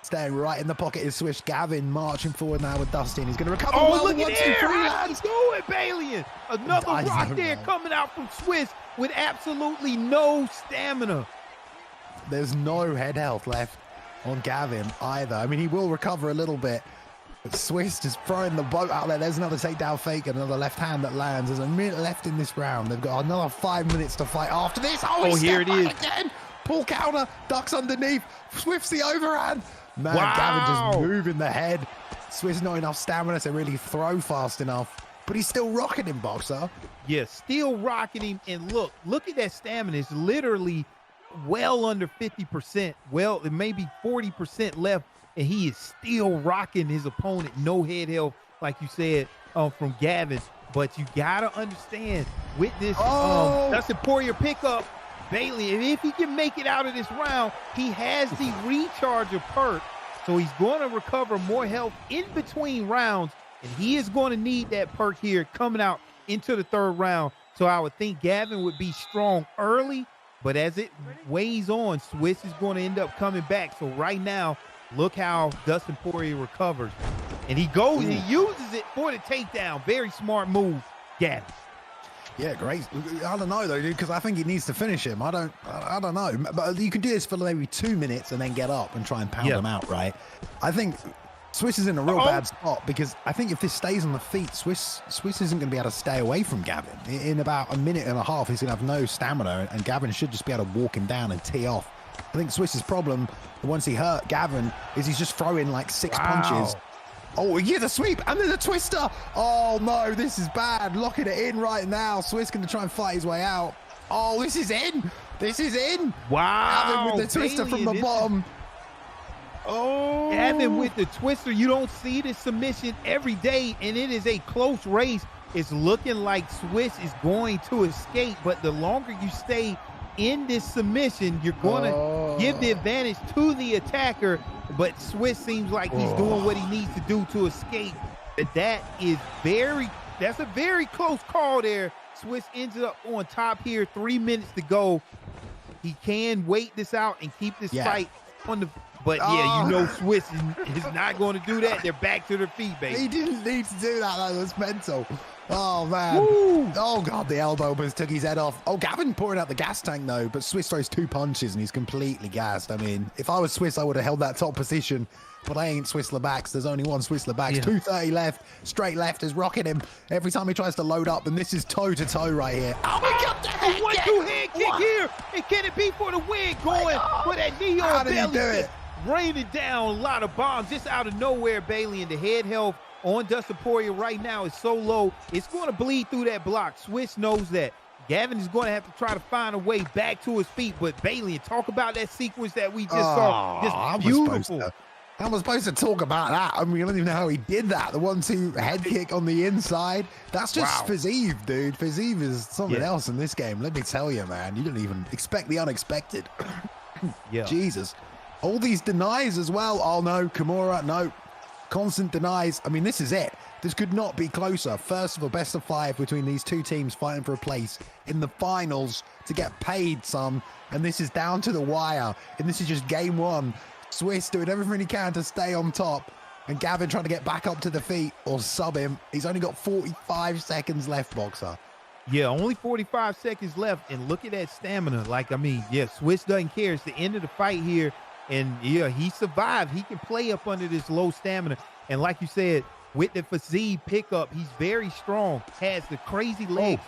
S3: Staying right in the pocket is Swiss. Gavin marching forward now with Dustin. He's gonna recover.
S4: Look at there! He's going, Bailey. Another rock there coming out from Swiss with absolutely no stamina.
S3: There's no head health left on Gavin either. I mean, he will recover a little bit, but Swiss just throwing the boat out there. There's another takedown fake and another left hand that lands. There's a minute left in this round. They've got another 5 minutes to fight after this.
S4: Here it is
S3: again. Pull counter, ducks underneath. Swift's the overhand. Man, Gavin just moving the head. Swiss not enough stamina to really throw fast enough, but he's still rocking him, Boxer.
S4: Yeah, still rocking him. And look at that stamina. It's literally well under 50%. Well, it may be 40% left, and he is still rocking his opponent. No head health, like you said. from Gavin. But you gotta understand with this Dustin Poirier pickup, Bailey, and if he can make it out of this round, he has the recharger perk. So he's going to recover more health in between rounds, and he is going to need that perk here coming out into the third round. So I would think Gavin would be strong early, but as it weighs on, Swiss is going to end up coming back. So right now, look how Dustin Poirier recovers. And he goes, he uses it for the takedown. Very smart move, Gavin.
S3: Yeah, great. I don't know though, dude, because I think he needs to finish him. I don't know. But you can do this for maybe 2 minutes and then get up and try and pound him out, right? I think Swiss is in a real bad spot because I think if this stays on the feet, Swiss isn't going to be able to stay away from Gavin. In about a minute and a half, he's going to have no stamina, and Gavin should just be able to walk him down and tee off. I think Swiss's problem, once he hurt Gavin, is he's just throwing like 6 punches. Oh, yeah, the sweep, and then the twister. Oh, no, this is bad. Locking it in right now. Swiss going to try and fight his way out. Oh, this is in. This is in.
S4: Wow.
S3: Gavin with the twister from the bottom. Oh.
S4: Gavin with the twister. You don't see this submission every day, and it is a close race. It's looking like Swiss is going to escape, but the longer you stay in this submission, you're going to give the advantage to the attacker, but Swiss seems like he's doing what he needs to do to escape. But that's a very close call there. Swiss ends up on top here, 3 minutes to go. He can wait this out and keep this fight on the, but yeah, you know Swiss is not going to do that. They're back to their feet, baby.
S3: He didn't need to do that, though. That's mental. Oh, man.
S4: Woo.
S3: Oh, God, the elbow just took his head off. Oh, Gavin pouring out the gas tank, though, but Swiss throws 2 punches and he's completely gassed. I mean, if I was Swiss, I would have held that top position, but I ain't Swiss Labax. There's only one Swiss Labax. 230 left. Straight left is rocking him every time he tries to load up, and this is toe-to-toe right here. Oh, my God, the head
S4: 1-2 head kick here, and can it be for the win? Going for that knee on Bailey.
S3: How did he do it?
S4: Raining down a lot of bombs just out of nowhere, Bailey, and the head health on Dustin Poirier right now is so low, it's going to bleed through that block. Swiss knows that. Gavin is going to have to try to find a way back to his feet, but Bailey, talk about that sequence that we just saw. Just beautiful.
S3: How am I supposed to talk about that? I mean, I don't even know how he did that. The 1-2 head kick on the inside. That's just Fazeev, dude. Fazeev is something else in this game. Let me tell you, man. You don't even expect the unexpected. Jesus. All these denies as well. Oh, no. Kimura, no. Constant denies. I mean, this is it. This could not be closer. First of a best of 5 between these 2 teams fighting for a place in the finals to get paid some. And this is down to the wire. And this is just game 1. Swiss doing everything he can to stay on top. And Gavin trying to get back up to the feet or sub him. He's only got 45 seconds left, Boxer.
S4: Yeah, only 45 seconds left. And look at that stamina. Like, I mean, yeah, Swiss doesn't care. It's the end of the fight here. And yeah, he survived. He can play up under this low stamina. And like you said, with the Fazeev pickup, he's very strong. Has the crazy legs.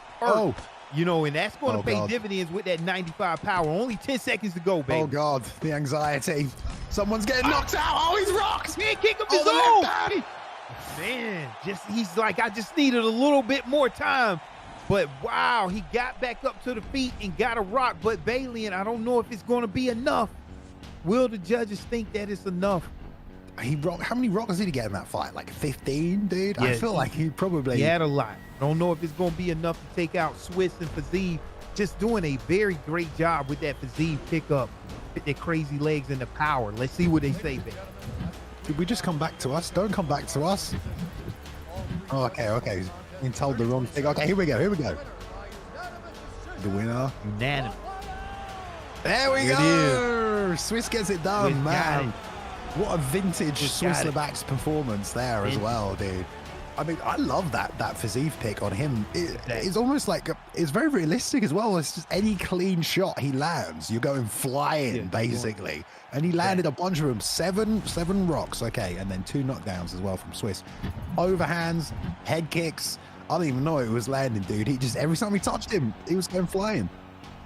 S4: You know, and that's going to pay dividends with that 95 power. Only 10 seconds to go, baby.
S3: Oh, God, the anxiety. Someone's getting knocked out. Oh, he's rocked.
S4: Can't kick him his own. Man, he's like, I just needed a little bit more time. But, wow, he got back up to the feet and got a rock. But Bailey, and I don't know if it's going to be enough. Will the judges think that it's enough?
S3: How many rocks did he get in that fight? Like 15, dude? Yeah, I feel like he probably...
S4: He had a lot. I don't know if it's going to be enough to take out Swiss and Fazeev. Just doing a very great job with that Fazeev pickup, with their crazy legs and the power. Let's see what they say, baby.
S3: Did we just come back to us? Don't come back to us. Oh, okay. Being told the wrong thing. Okay, here we go. The winner.
S4: Unanimous.
S3: There we go. Swiss gets it done, man. What a vintage Swiss Labax performance there as well, dude. I mean, I love that Fazeev pick on him. It's almost like, it's very realistic as well. It's just any clean shot he lands, you're going flying, basically. And he landed a bunch of them, seven rocks, okay, and then 2 knockdowns as well from Swiss. Overhands, head kicks. I don't even know it was landing, dude. He just, every time he touched him, he was going flying.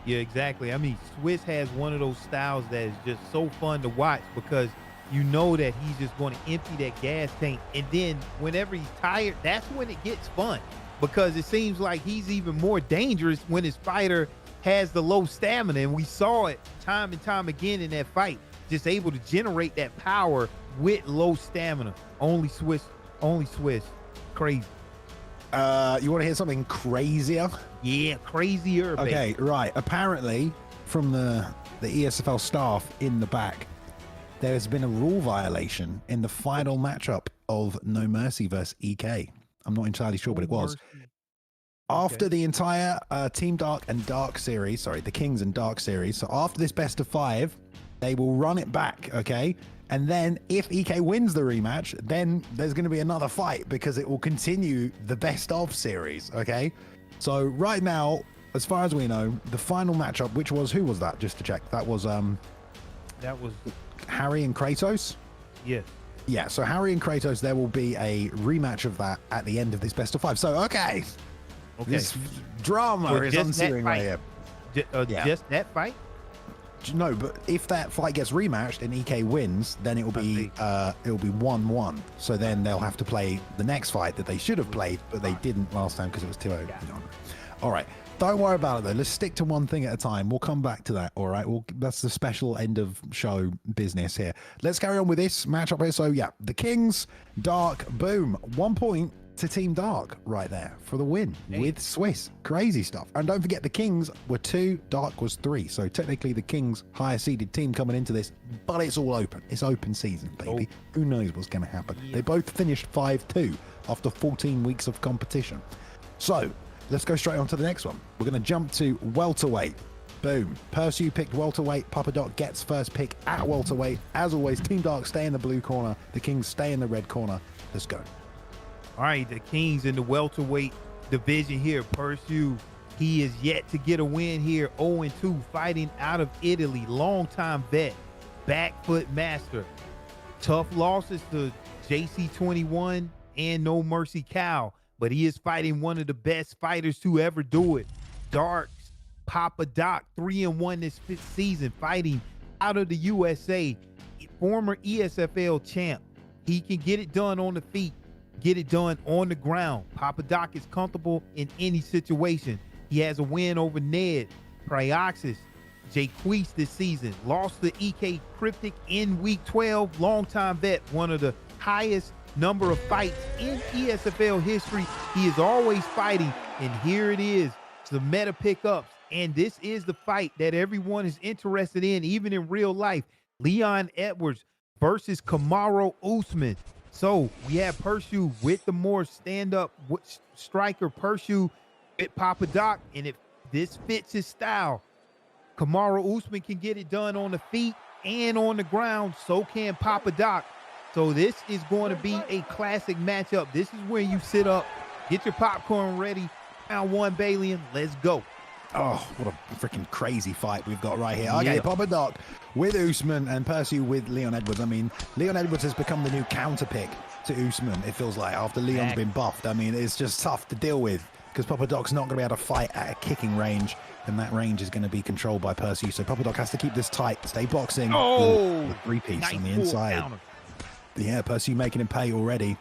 S4: Yeah, exactly. I mean, Swiss has one of those styles that is just so fun to watch because you know that he's just going to empty that gas tank. And then whenever he's tired, that's when it gets fun because it seems like he's even more dangerous when his fighter has the low stamina. And we saw it time and time again in that fight, just able to generate that power with low stamina. Only Swiss. Crazy.
S3: You want to hear something crazier?
S4: Yeah, crazier.
S3: Okay,
S4: baby.
S3: right. Apparently, from the ESFL staff in the back, there has been a rule violation in the final matchup of No Mercy versus EK. I'm not entirely sure, but it was. After the entire Team Dark and Dark series, sorry, the Kings and Dark series, so after this best of 5, they will run it back, okay? And then if EK wins the rematch, then there's going to be another fight because it will continue the best of series, okay? So right now, as far as we know, the final matchup, which was, who was that? Just to check. That was Harry and Kratos?
S4: Yes.
S3: Yeah, so Harry and Kratos, there will be a rematch of that at the end of this best of 5. So, okay. This drama is ensuing right here.
S4: Just that fight?
S3: No, but if that fight gets rematched and EK wins, then it will be 1-1. So then they'll have to play the next fight that they should have played, but they didn't last time because it was 2-0. All right. Don't worry about it though. Let's stick to one thing at a time. We'll come back to that. All right. That's the special end of show business here. Let's carry on with this matchup here. So yeah, the Kings, Dark, boom. 1 point to Team Dark right there for the win with Swiss. Crazy stuff. And don't forget the Kings were 2, Dark was 3. So technically the Kings higher seeded team coming into this, but it's all open. It's open season, baby. Who knows what's going to happen? They both finished 5-2 after 14 weeks of competition. So let's go straight on to the next one. We're going to jump to welterweight. Boom. Pursu picked welterweight. Papa Doc gets first pick at welterweight. As always, Team Dark stay in the blue corner. The Kings stay in the red corner. Let's go.
S4: All right, the Kings in the welterweight division here. Pursu, he is yet to get a win here. 0-2, fighting out of Italy. Longtime vet, back foot master. Tough losses to JC21 and No Mercy Cal, but he is fighting one of the best fighters to ever do it. Dark's Papa Doc, 3-1 this fifth season, fighting out of the USA. Former ESFL champ. He can get it done on the feet. Get it done on the ground. Papa Doc is comfortable in any situation. He has a win over Ned, Cryoxis, Jaquise this season. Lost to EK Cryptic in week 12. Longtime vet, one of the highest number of fights in ESFL history. He is always fighting, and here it is. Some meta pickups, and this is the fight that everyone is interested in, even in real life. Leon Edwards versus Kamaru Usman. So we have Pursu with the more stand-up striker. Pursu with Papa Doc, and if this fits his style, Kamaru Usman can get it done on the feet and on the ground. So can Papa Doc. So this is going to be a classic matchup. This is where you sit up, get your popcorn ready. Round 1, Balian, let's go.
S3: Oh, what a freaking crazy fight we've got right here. Okay, Papa Doc with Usman and Pursu with Leon Edwards. I mean, Leon Edwards has become the new counter pick to Usman, it feels like, after Leon's been buffed. I mean, it's just tough to deal with because Papa Doc's not going to be able to fight at a kicking range, and that range is going to be controlled by Pursu. So Papa Doc has to keep this tight, stay boxing. The three-piece
S4: nice
S3: on the inside.
S4: Counter.
S3: Yeah, Pursu making him pay already.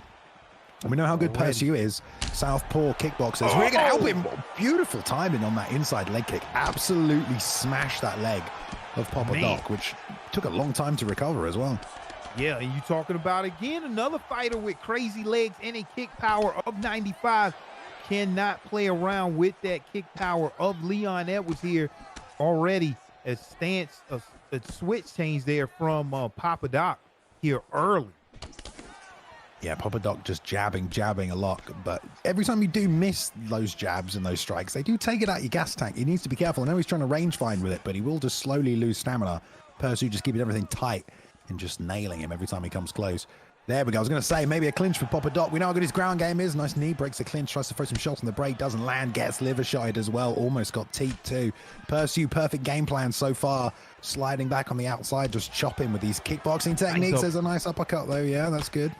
S3: And we know how good Pursu is. Southpaw kickboxers. We're going to help him. Beautiful timing on that inside leg kick. Absolutely smashed that leg of Papa Doc, which took a long time to recover as well.
S4: Yeah, and you talking about, again, another fighter with crazy legs and a kick power of 95. Cannot play around with that kick power of Leon Edwards here. Already a switch change there from Papa Doc here early.
S3: Yeah, Papa Doc just jabbing a lot, but every time you do miss those jabs and those strikes, they do take it out your gas tank. He needs to be careful. I know he's trying to range find with it, but he will just slowly lose stamina. Pursu just keeping everything tight and just nailing him every time he comes close. There we go. I was going to say, maybe a clinch for Papa Doc. We know how good his ground game is. Nice knee, breaks the clinch, tries to throw some shots on the break, doesn't land, gets liver shotted as well. Almost got teeth too. Pursu, perfect game plan so far. Sliding back on the outside, just chopping with these kickboxing techniques. There's a nice uppercut though. Yeah, that's good.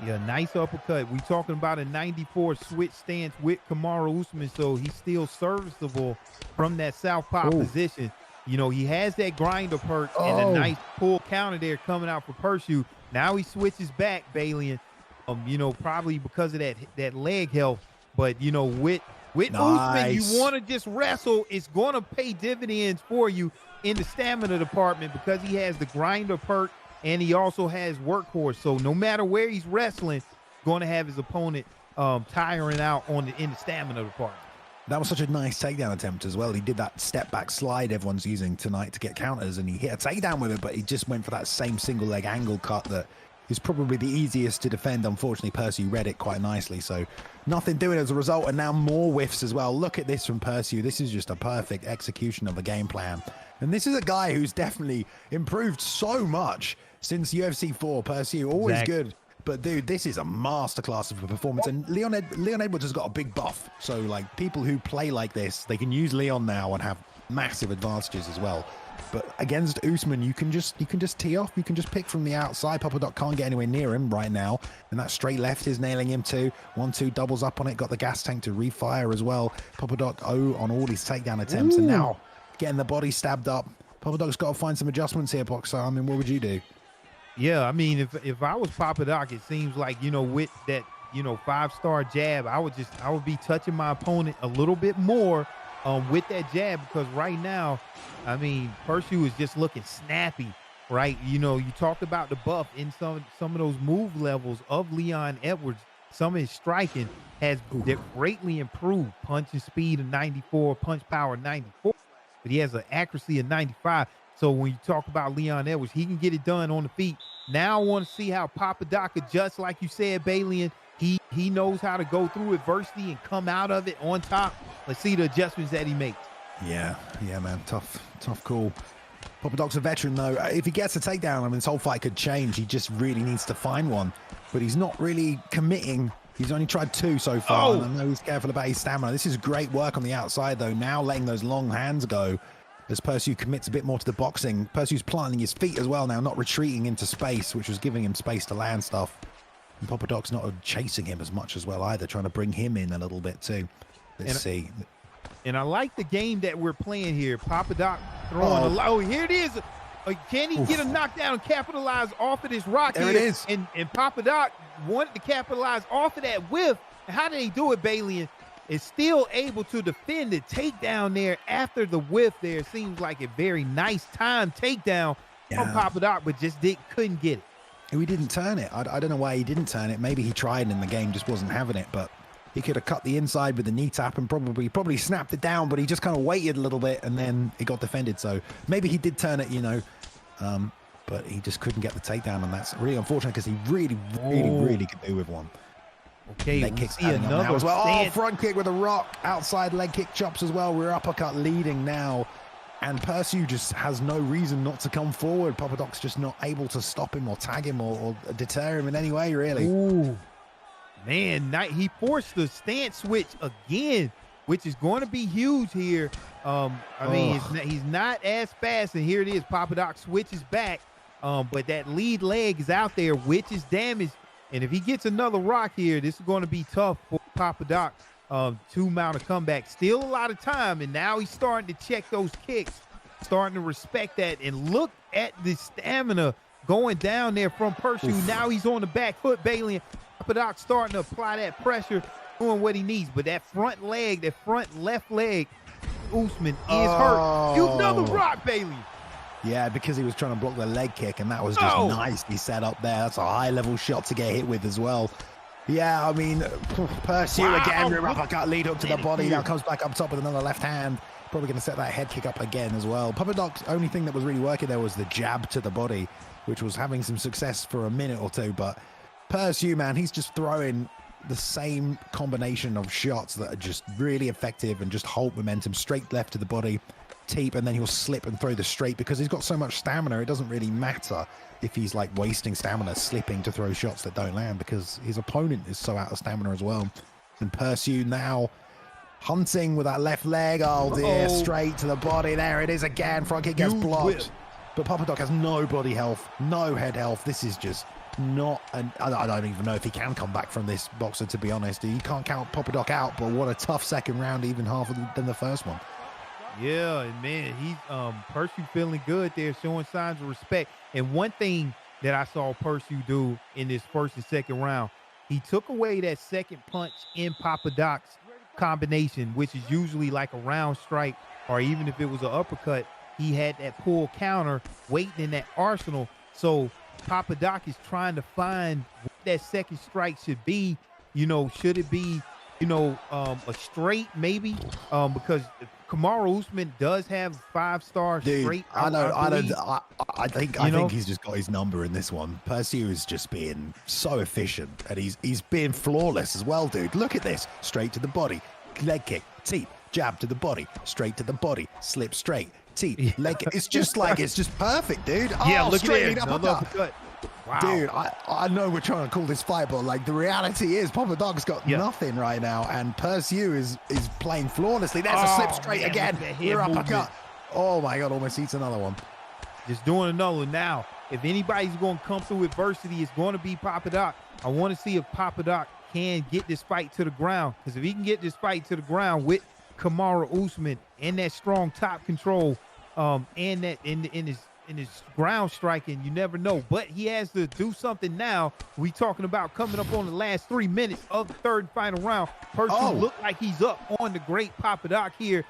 S4: Yeah, nice uppercut. We talking about a 94 switch stance with Kamaru Usman, so he's still serviceable from that southpaw position. You know, he has that grinder perk and a nice pull counter there coming out for Pursu. Now he switches back, Balian, you know, probably because of that leg health. But, you know, with Usman, you want to just wrestle. It's going to pay dividends for you in the stamina department because he has the grinder perk and he also has workhorse. So no matter where he's wrestling, going to have his opponent tiring out in the stamina department.
S3: That was such a nice takedown attempt as well. He did that step back slide everyone's using tonight to get counters, and he hit a takedown with it, but he just went for that same single leg angle cut that is probably the easiest to defend. Unfortunately, Percy read it quite nicely, so nothing doing as a result, and now more whiffs as well. Look at this from Percy. This is just a perfect execution of the game plan. And this is a guy who's definitely improved so much since UFC 4. Percy, always good. But dude, this is a masterclass of a performance, and Leon Edwards has got a big buff. So like people who play like this, they can use Leon now and have massive advantages as well. But against Usman, you can just tee off. You can just pick from the outside. Papa Doc can't get anywhere near him right now, and that straight left is nailing him too. 1-2 doubles up on it. Got the gas tank to refire as well. Papa Doc on all his takedown attempts, and now getting the body stabbed up. Papa Doc's got to find some adjustments here, Boxer. I mean, what would you do?
S4: Yeah, I mean, if I was Papa Doc, it seems like, with that, 5-star jab, I would be touching my opponent a little bit more with that jab, because right now, I mean, Percy is just looking snappy, right? You talked about the buff in some of those move levels of Leon Edwards. Some of his striking has greatly improved. Punching speed of 94, punch power 94, but he has an accuracy of 95. So when you talk about Leon Edwards, he can get it done on the feet. Now I want to see how Papa Doc adjusts, like you said, Balian. He knows how to go through adversity and come out of it on top. Let's see the adjustments that he makes.
S3: Yeah, man, tough call. Papa Doc's a veteran though. If he gets a takedown, I mean, this whole fight could change. He just really needs to find one, but he's not really committing. He's only tried 2 so far, and I know he's careful about his stamina. This is great work on the outside though. Now letting those long hands go, as Percy commits a bit more to the boxing. Percy's planting his feet as well now, not retreating into space, which was giving him space to land stuff. And Papa Doc's not chasing him as much as well either, trying to bring him in a little bit too. Let's see.
S4: And I like the game that we're playing here. Papa Doc throwing a low. Here it is. Can he get a knockdown and capitalize off of this rock
S3: there
S4: here?
S3: It is.
S4: And Papa Doc wanted to capitalize off of that whiff. And how did he do it, Balian? Is still able to defend the takedown there after the whiff there. Seems like a very nice time takedown from Papa Doc, but just couldn't get it.
S3: He didn't turn it. I don't know why he didn't turn it. Maybe he tried and the game just wasn't having it, but he could have cut the inside with the knee tap and probably snapped it down, but he just kind of waited a little bit and then it got defended. So maybe he did turn it, but he just couldn't get the takedown, and that's really unfortunate because he really could do with one.
S4: Okay,
S3: leg kick see another as well. Oh, front kick with a rock. Outside leg kick chops as well. We're uppercut leading now. And Percy just has no reason not to come forward. Papa Doc's just not able to stop him or tag him or deter him in any way, really.
S4: Ooh. Man, he forced the stance switch again, which is going to be huge here. I mean, he's not as fast, and here it is. Papa Doc switches back, but that lead leg is out there, which is damaged. And if he gets another rock here, this is going to be tough for Papa Doc to mount a comeback. Still a lot of time, and now he's starting to check those kicks, starting to respect that. And look at the stamina going down there from Percy. Now he's on the back foot, Balian. Papa Doc starting to apply that pressure, doing what he needs. But that front leg, that front left leg, Usman is hurt. Use another rock, Balian.
S3: Yeah, because he was trying to block the leg kick, and that was just nicely set up there. That's a high-level shot to get hit with as well. Yeah, I mean, Percy again, rear uppercut, lead up to the body. Now comes back up top with another left hand. Probably going to set that head kick up again as well. Papa Doc's only thing that was really working there was the jab to the body, which was having some success for a minute or two. But Percy, man, he's just throwing the same combination of shots that are just really effective and just hold momentum straight left to the body. Teep, and then he'll slip and throw the straight because he's got so much stamina. It doesn't really matter if he's like wasting stamina slipping to throw shots that don't land because his opponent is so out of stamina as well. And Percy now hunting with that left leg. Oh dear, straight to the body. There it is again. Front kick gets blocked. But Papa Doc has no body health, no head health. This is just not I don't even know if he can come back from this, boxer, to be honest. You can't count Papa Doc out, but what a tough second round, even half than the first one.
S4: Yeah, and man, he's Percy feeling good there, showing signs of respect. And one thing that I saw Percy do in this first and second round, he took away that second punch in Papa Doc's combination, which is usually like a round strike, or even if it was an uppercut, he had that pull counter waiting in that arsenal. So Papa Doc is trying to find what that second strike should be, Should it be, a straight maybe? Because Kamaru Usman does have 5-star straight.
S3: I think he's just got his number in this one. Pursu is just being so efficient, and he's being flawless as well, dude. Look at this. Straight to the body, leg kick, teep, jab to the body, straight to the body, slip straight, teep, leg kick. It's just perfect, dude.
S4: Yeah, look
S3: straight
S4: at that. Wow.
S3: Dude, I know we're trying to call this fight, but like the reality is Papadoc's got nothing right now, and Pursu is playing flawlessly. There's a slip straight again. Rear uppercut. Oh my God, almost eats another one.
S4: Just doing another one now. If anybody's going to come through adversity, it's going to be Papadoc. I want to see if Papadoc can get this fight to the ground, because if he can get this fight to the ground with Kamaru Usman and that strong top control, and that in his ground striking, you never know. But he has to do something now. We talking about coming up on the last 3 minutes of the third and final round. Pursu look like he's up on the great Papadoc here.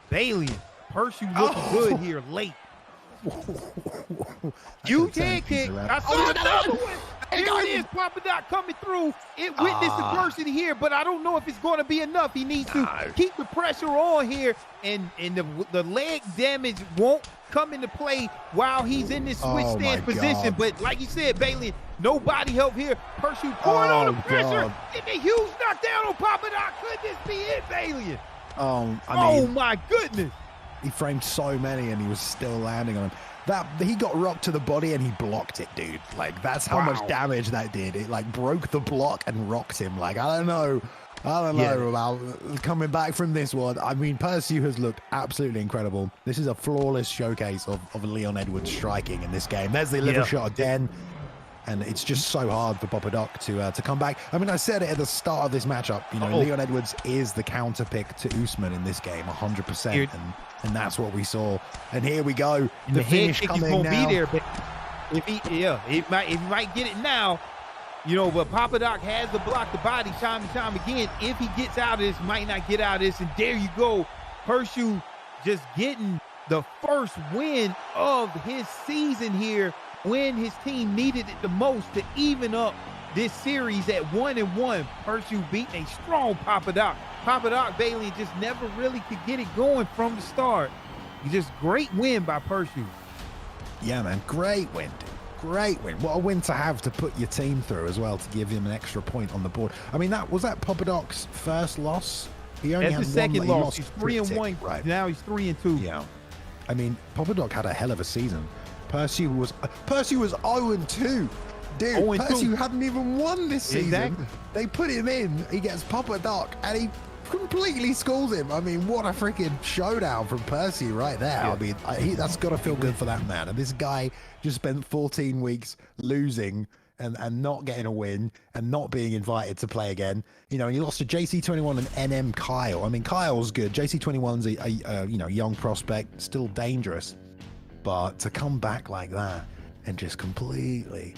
S4: Bailey, Pursu looking good here late. Huge head kick. I saw another one. Here it is, Papadoc coming through. It witnessed adversity here, but I don't know if it's going to be enough. He needs to keep the pressure on here, and the leg damage won't come into play while he's in this switch stance position. But like you said, Bailey, nobody help here. Pursu pouring on the pressure. Getting a huge knockdown on Papadoc. Could this be it, Bailey? Oh my goodness.
S3: He framed so many and he was still landing on him. He got rocked to the body and he blocked it, dude. Like, that's how much damage that did. It like broke the block and rocked him. Like, I don't know about coming back from this one. I mean, Pursu has looked absolutely incredible. This is a flawless showcase of Leon Edwards striking in this game. There's the liver shot again. And it's just so hard for Papadoc to come back. I mean, I said it at the start of this matchup. Leon Edwards is the counter pick to Usman in this game, 100%. And that's what we saw. And here we go. The finish coming now.
S4: Be there, but if he might get it now, but Papadoc has to block the body time and time again. If he gets out of this, might not get out of this. And there you go. Pursu just getting the first win of his season here, when his team needed it the most to even up this series at 1-1. Pursu beating a strong Papadoc. Papadoc, Bailey, just never really could get it going from the start. Just great win by Pursu.
S3: Yeah, man, great win, dude. Great win. What a win to have to put your team through as well, to give him an extra point on the board. I mean, was that Papadoc's first loss? He only had
S4: the second
S3: one
S4: loss. He's 3-1.
S3: Right.
S4: Now he's 3-2.
S3: Yeah. I mean, Papadoc had a hell of a season. Pursu was 0-2. Dude, Pursu hadn't even won this season.
S4: Exactly.
S3: They put him in. He gets Papadoc, and he completely schools him. I mean, what a freaking showdown from Pursu right there. Yeah. I mean, that's got to feel good for that man. And this guy just spent 14 weeks losing and not getting a win and not being invited to play again. He lost to JC21 and NM Kyle. I mean, Kyle's good. JC21's a young prospect, still dangerous. But to come back like that and just completely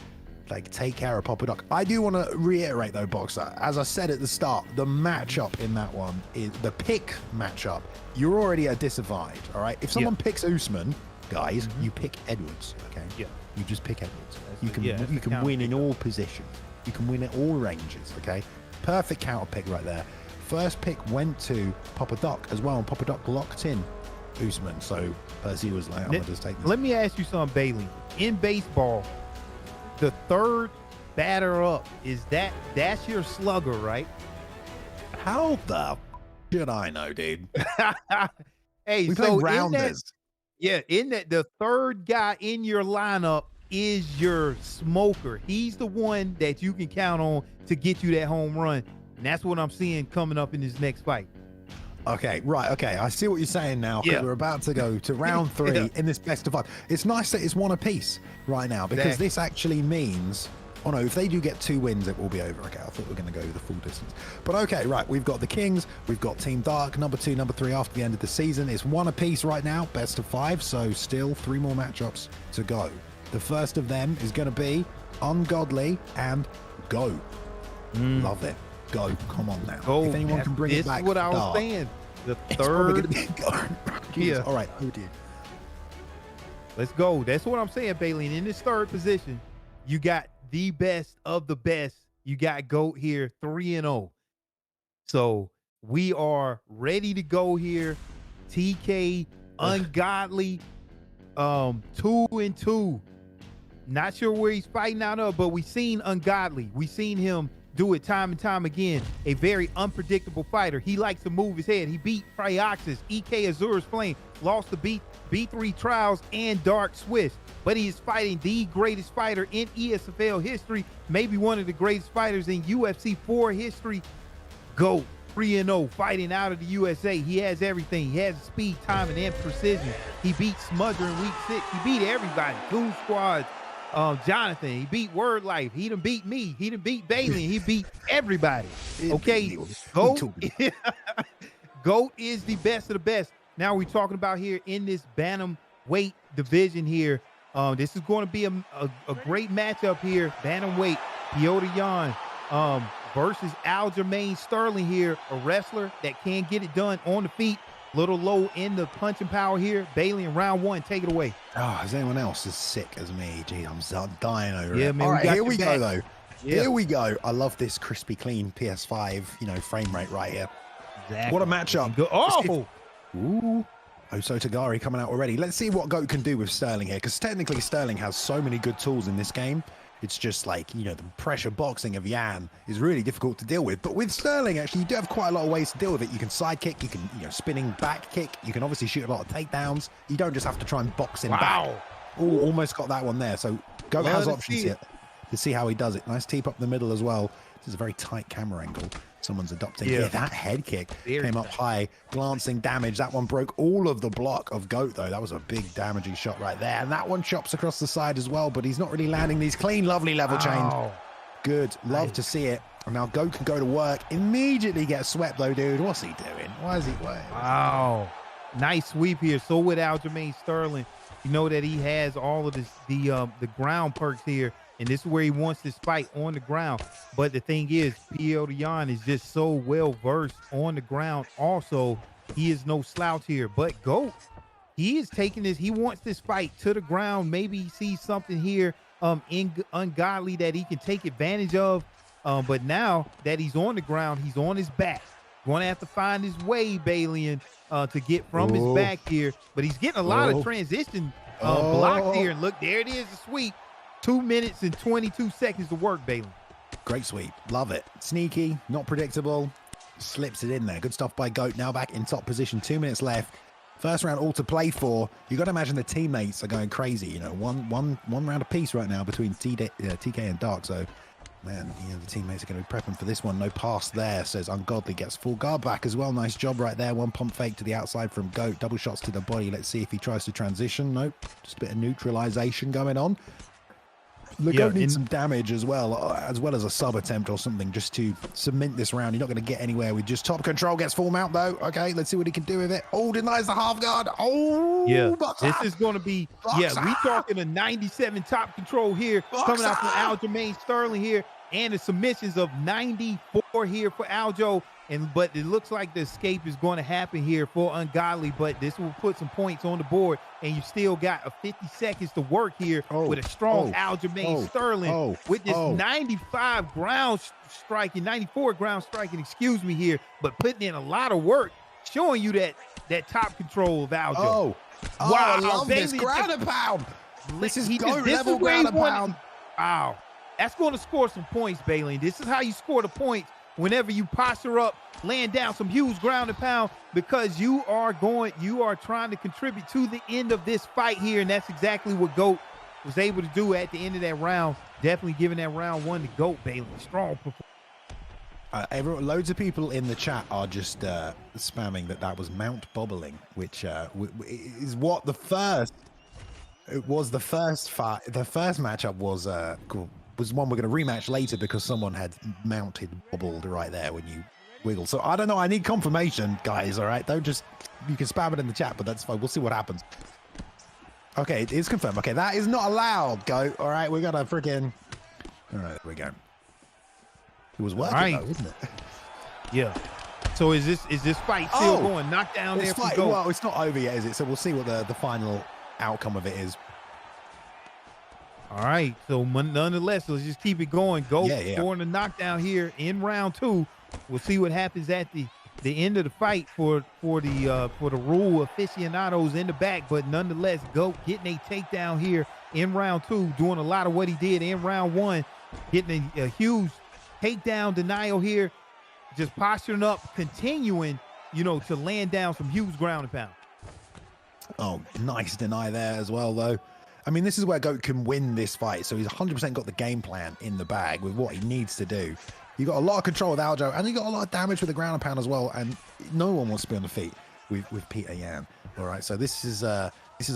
S3: take care of Papadoc. I do want to reiterate though, Boxer, as I said at the start, the matchup in that one is the pick matchup. You're already at a disadvantage, all right? If someone picks Usman, guys, you pick Edwards, okay? Yeah. You just pick Edwards. You can win in all positions. You can win at all ranges, okay? Perfect counter pick right there. First pick went to Papadoc as well, and Papadoc locked in Usman. So Pursu was like, I'm going to just take this.
S4: Let me ask you something, Bailey. In baseball, the third batter up, that's your slugger, right?
S3: How the should I know, dude?
S4: Hey,
S3: we
S4: so
S3: play rounders.
S4: In that the third guy in your lineup is your smoker. He's the one that you can count on to get you that home run. And that's what I'm seeing coming up in this next fight.
S3: Okay, right. Okay, I see what you're saying now. We're about to go to round 3 in this best of 5. It's nice that it's one apiece right now, because this actually means, if they do get 2 wins, it will be over. Okay, I thought we were going to go the full distance. But okay, right. We've got the Kings. We've got Team Dark, number 2, number 3 after the end of the season. It's one apiece right now, best of 5. So still 3 more matchups to go. The first of them is going to be Ungodly and Go. Love it. Go. Come on now.
S4: Go.
S3: If anyone can bring it back.
S4: This is what I was saying. The third.
S3: All right. Oh, dear.
S4: Let's go. That's what I'm saying, Bailey. And in this third position, you got the best of the best you got GOAT here 3-0. So we are ready to go here. TK, Ungodly, 2-2. Not sure where he's fighting out of, but we've seen Ungodly. We've seen him do it time and time again. A very unpredictable fighter. He likes to move his head. He beat Cryoxis, EK Azura's Flame, lost to B3 Trials and Dark Swiss. But he is fighting the greatest fighter in ESFL history, maybe one of the greatest fighters in UFC 4 history. GOAT, 3-0, fighting out of the USA. He has everything. He has speed, timing, and precision. He beat Smudger in week 6. He beat everybody. Goon Squads, Jonathan. He beat Word Life. He done beat me. He done beat Bailey. He beat everybody. Okay, GOAT. GOAT is the best of the best. Now we're talking about here in this bantamweight division here. This is going to be a great matchup here. Bantamweight, Piotr Jan versus Aljamain Sterling here, a wrestler that can get it done on the feet. Little low in the punching power here. Bailey in round 1, take it away.
S3: Oh, is anyone else as sick as me? Gee, I'm dying over
S4: Yeah,
S3: it.
S4: man,
S3: All right, here
S4: we
S3: we
S4: got
S3: go,
S4: your
S3: though.
S4: Yeah.
S3: Here we go. I love this crispy clean PS5, frame rate right here.
S4: Exactly.
S3: What a matchup.
S4: Oh!
S3: Ooh. Oso Tagari coming out already. Let's see what GOAT can do with Sterling here, because technically Sterling has so many good tools in this game. It's just like, the pressure boxing of Jan is really difficult to deal with. But with Sterling, actually, you do have quite a lot of ways to deal with it. You can side kick, you can, spinning back kick. You can obviously shoot a lot of takedowns. You don't just have to try and box him back. Oh, almost got that one there. So GOAT has options here to see how he does it. Nice teep up the middle as well. This is a very tight camera angle someone's adopting here. That head kick came up high, glancing damage. That one broke all of the block of GOAT, though. That was a big damaging shot right there. And that one chops across the side as well, but he's not really landing these clean, lovely level chains. Good. Love to see it. And now GOAT can go to work. Immediately get swept, though, dude. What's he doing? Why is he...
S4: Wow. Nice sweep here. So with Aljamain Sterling, you know that he has all of this, the ground perks here. And this is where he wants this fight, on the ground. But the thing is, Piotr Jan is just so well-versed on the ground. Also, he is no slouch here. But GOAT, he is taking this. He wants this fight to the ground. Maybe he sees something here in Ungodly that he can take advantage of. But now that he's on the ground, he's on his back. Going to have to find his way, Balian, to get from his back here. But he's getting a lot of transition blocks here. And look, there it is, a sweep. 2 minutes and 22 seconds to work, Bailey.
S3: Great sweep. Love it. Sneaky, not predictable. Slips it in there. Good stuff by GOAT. Now back in top position. 2 minutes left. First round all to play for. You got to imagine the teammates are going crazy. One round apiece right now between TK and Dark. So, man, the teammates are going to be prepping for this one. No pass there, says Ungodly. Gets full guard back as well. Nice job right there. One pump fake to the outside from GOAT. Double shots to the body. Let's see if he tries to transition. Nope. Just a bit of neutralization going on. GOAT needs some damage as well as a sub attempt or something just to cement this round. You're not going to get anywhere with just top control. Gets full mount though. Okay, let's see what he can do with it. Oh, denies the half guard. Oh,
S4: yeah. This is going to be, we talking a 97 top control here coming out from Aljamain Sterling here, and the submissions of 94 here for Aljo. But it looks like the escape is going to happen here for Ungodly, but this will put some points on the board, and you still got a 50 seconds to work here with a strong Aljamain Sterling with this 94 ground striking, excuse me here, but putting in a lot of work, showing you that top control of Aljo.
S3: Wow, I love this ground and pound. This is GOAT level ground and pound.
S4: Wow, that's going to score some points, Bailey. This is how you score the points. Whenever you posture up, laying down some huge ground and pound, because you are trying to contribute to the end of this fight here, and that's exactly what GOAT was able to do at the end of that round. Definitely giving that round 1 to GOAT, Bailey. Strong performance.
S3: Loads of people in the chat are just spamming that was Mount Bobbling, which is what the first fight. The first matchup was one we're going to rematch later because someone had mounted bobbled right there when you wiggle. So I don't know. I need confirmation, guys. All right. Don't just, you can spam it in the chat, but that's fine. We'll see what happens. Okay. It is confirmed. Okay. That is not allowed. GOAT. All right. We got to freaking. All right. There we go. It was working though, wasn't it?
S4: Yeah. So is this fight still going? Knockdown there for GOAT.
S3: Well, it's not over yet, is it? So we'll see what the final outcome of it is.
S4: All right, so nonetheless, let's just keep it going. Go scoring a knockdown here in round 2. We'll see what happens at the end of the fight for the rule aficionados in the back. But nonetheless, Goat getting a takedown here in round 2, doing a lot of what he did in round 1, getting a huge takedown denial here, just posturing up, continuing, to land down some huge ground and pound.
S3: Oh, nice deny there as well, though. I mean, this is where Goat can win this fight. So he's 100% got the game plan in the bag with what he needs to do. You got a lot of control with Aljo, and you got a lot of damage with the ground and pound as well. And no one wants to be on the feet with Peter Yan. All right, so this is a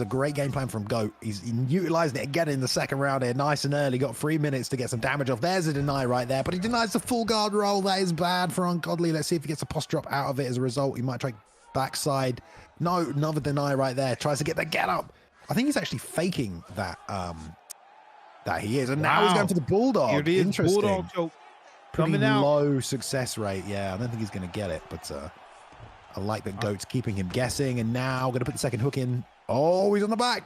S3: great game plan from Goat. He's utilizing it again in the second round here, nice and early. Got 3 minutes to get some damage off. There's a deny right there, but he denies the full guard roll. That is bad for Ungodly. Let's see if he gets a post drop out of it as a result. He might try backside. No, another deny right there. Tries to get the get up. I think he's actually faking that he is. And now he's going for the Bulldog.
S4: Here it is,
S3: interesting.
S4: Bulldog choke
S3: Pretty
S4: coming out.
S3: low success rate. Yeah, I don't think he's going to get it, but I like that Goat's keeping him guessing. And now going to put the second hook in. Oh, he's on the back.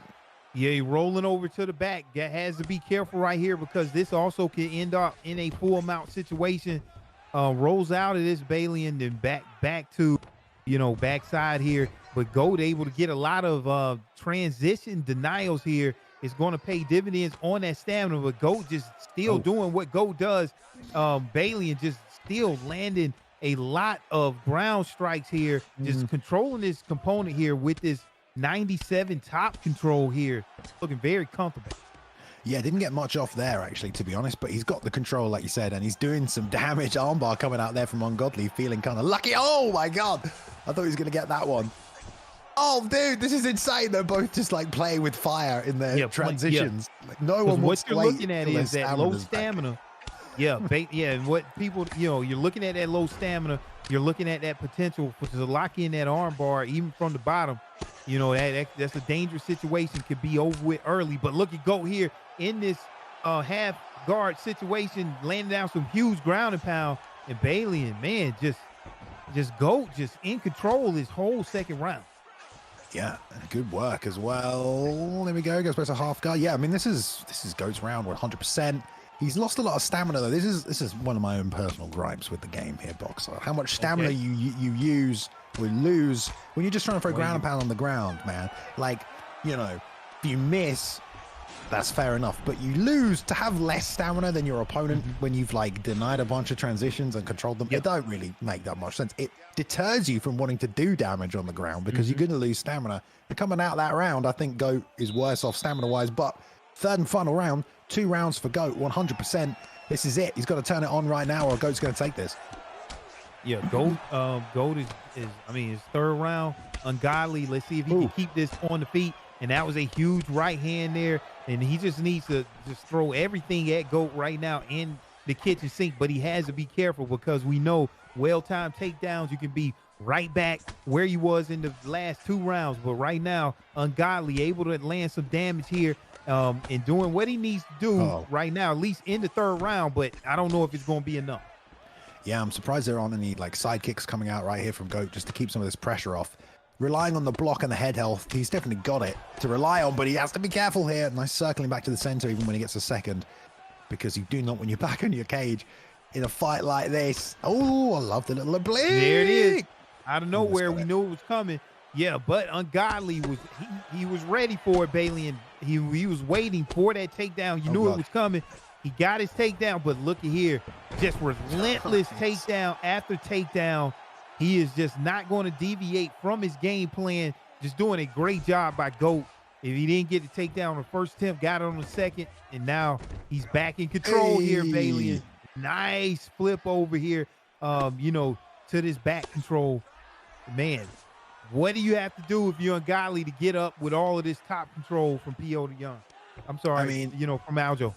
S4: Yeah, he's rolling over to the back. Has to be careful right here because this also can end up in a full mount situation. Rolls out of this Bailey and then back to, backside here. But Goat able to get a lot of transition denials here. Is going to pay dividends on that stamina, but Goat just still doing what Goat does. Bailey and just still landing a lot of ground strikes here, just controlling this component here with this 97 top control here. Looking very comfortable.
S3: Yeah, didn't get much off there, actually, to be honest, but he's got the control, like you said, and he's doing some damage. Armbar coming out there from Ungodly, feeling kind of lucky. Oh, my God. I thought he was going to get that one. Oh, dude, this is insane. They're both just like playing with fire in their transitions. Like, no one wants to wait.
S4: What you're looking at is that low stamina. And what people, you're looking at that low stamina. You're looking at that potential to lock in that arm bar, even from the bottom. That's a dangerous situation. Could be over with early. But look at Goat here in this half guard situation, landing down some huge ground and pound. And Bailey and man, just Goat just in control this whole second round.
S3: Yeah, good work as well. There we go. Goes back to half guard. Yeah, I mean this is Goat's round 100%. He's lost a lot of stamina though. This is one of my own personal gripes with the game here, Boxer. How much stamina you use or lose when you're just trying to throw ground and pound on the ground, man. Like, if you miss, that's fair enough. But you lose to have less stamina than your opponent when you've like denied a bunch of transitions and controlled them. It don't really make that much sense. It deters you from wanting to do damage on the ground because you're going to lose stamina. And coming out that round, I think Goat is worse off stamina-wise. But third and final round, 2 rounds for Goat, 100%. This is it. He's got to turn it on right now or Goat's going to take this.
S4: Yeah, Goat is his third round. Ungodly. Let's see if he can keep this on the feet. And that was a huge right hand there. And he just needs to just throw everything at Goat right now in the kitchen sink. But he has to be careful because we know well-timed takedowns, you can be right back where he was in the last 2 rounds. But right now, Ungodly able to land some damage here and doing what he needs to do right now, at least in the third round. But I don't know if it's going to be enough.
S3: Yeah, I'm surprised there aren't any like side kicks coming out right here from Goat just to keep some of this pressure off. Relying on the block and the head health, he's definitely got it to rely on, but he has to be careful here. Nice circling back to the center even when he gets a second, because you do not want your back on your cage in a fight like this. Oh, I love the little oblique.
S4: There it is. Out of nowhere, we knew it was coming. Yeah, but Ungodly was he was ready for it, Bailey, and he was waiting for that takedown. You knew it was coming. He got his takedown, but look at here, just relentless takedown after takedown. He is just not going to deviate from his game plan. Just doing a great job by Goat. If he didn't get the takedown on the first attempt, got it on the second, and now he's back in control here, Bailey. Nice flip over here, to this back control. Man, what do you have to do if you're Ungodly to get up with all of this top control from P.O. to Young? I'm sorry, from Aljo.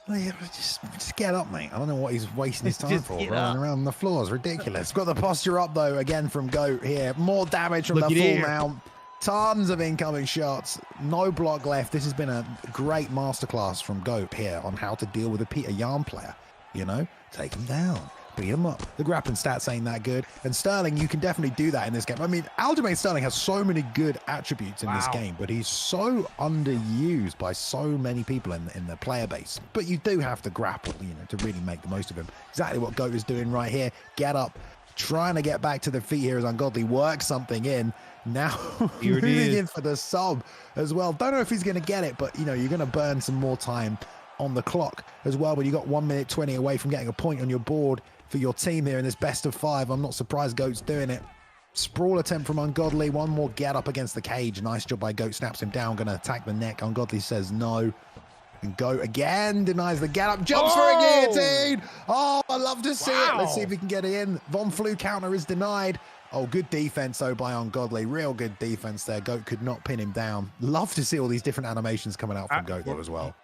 S3: Oh, yeah, just get up, mate. I don't know what he's wasting his time for. Rolling around on the floor is ridiculous. Got the posture up, though, again from Goat here. More damage from the full mount. Tons of incoming shots. No block left. This has been a great masterclass from Goat here on how to deal with a Peter Yan player. Take him down. exactly. The grappling stats ain't that good. And Sterling, you can definitely do that in this game. I mean, Aljamain Sterling has so many good attributes in this game, but he's so underused by so many people in the player base. But you do have to grapple, you know, to really make the most of him. Exactly what Goat is doing right here. Get up, trying to get back to the feet here as Ungodly works something in. Now moving in for the sub as well. Don't know if he's going to get it, but, you know, you're going to burn some more time on the clock as well, but you got 1 minute 20 away from getting a point on your board for your team here in this best of 5. I'm not surprised Goat's doing it. Sprawl attempt from Ungodly. One more get up against the cage. Nice job by Goat. Snaps him down. Going to attack the neck. Ungodly says no. And Goat again denies the get up. Jumps for a guillotine. Oh, I love to see it. Let's see if he can get it in. Von Flu counter is denied. Oh, good defense, though, by Ungodly. Real good defense there. Goat could not pin him down. Love to see all these different animations coming out from Goat, though, as well.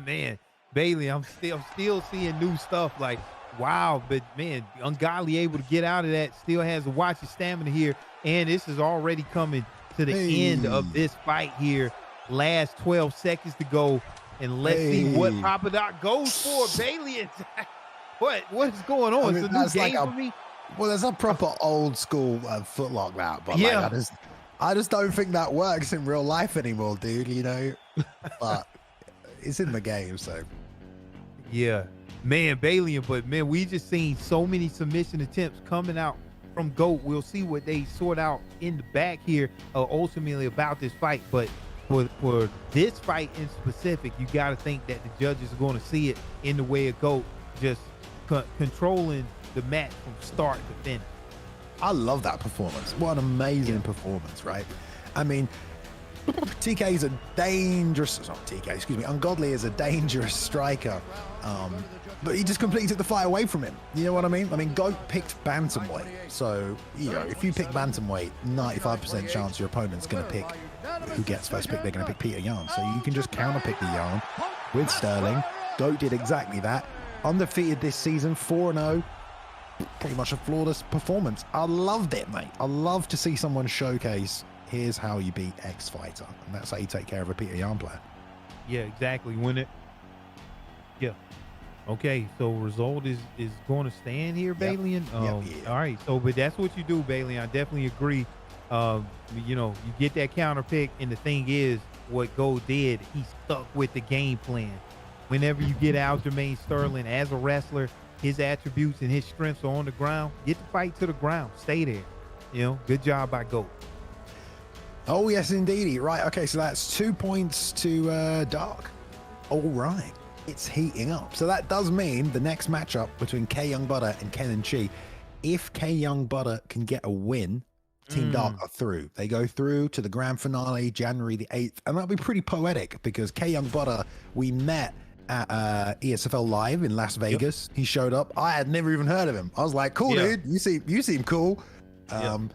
S4: Man, Bailey, I'm still seeing new stuff. Like, wow, but man, Ungodly able to get out of that. Still has to watch his stamina here, and this is already coming to the end of this fight here. Last 12 seconds to go, and let's see what Papa Doc goes for. Bailey, what's going on?
S3: I mean,
S4: it's a new game for me.
S3: Well, there's a proper old school footlock that, but like, I just don't think that works in real life anymore, dude. You know, but it's in the game, so
S4: yeah, man, Bailey, but man, we just seen so many submission attempts coming out from Goat. We'll see what they sort out in the back here, ultimately about this fight. But for this fight in specific, you got to think that the judges are going to see it in the way of Goat just controlling the match from start to finish.
S3: I love that performance. What an amazing performance, right? I mean, TK is a dangerous, not TK, excuse me, Ungodly is a dangerous striker, but he just completely took the fight away from him. You know what I mean? I mean, Goat picked bantamweight, so, you know, if you pick bantamweight, 95% chance your opponent's going to pick, who gets first pick, they're going to pick Peter Yan, so you can just counter pick the Yan with Sterling. Goat did exactly that. Undefeated this season, 4-0. Pretty much a flawless performance. I loved it, mate. I love to see someone showcase, here's how you beat X fighter, and that's how you take care of a Peter Yan player.
S4: Yeah, exactly. Okay, so result is going to stand here, Bailey. All right, so but that's what you do, Bailey. I definitely agree. You know, you get that counter pick, and the thing is, what Gold did, he stuck with the game plan. Whenever you get Aljamain Sterling as a wrestler, his attributes and his strengths are on the ground. Get the fight to the ground. Stay there. You know, good job by Goat.
S3: Oh, yes, indeedy. Right, okay, so that's 2 points to Dark. All right, it's heating up. So that does mean the next matchup between Kayoung Butter and Kenchi, if Kayoung Butter can get a win, Team Dark are through. They go through to the grand finale, January the 8th, and that'll be pretty poetic because Kayoung Butter, we met at ESFL Live in Las Vegas. He showed up. I had never even heard of him. I was like, cool, dude. You seem cool. And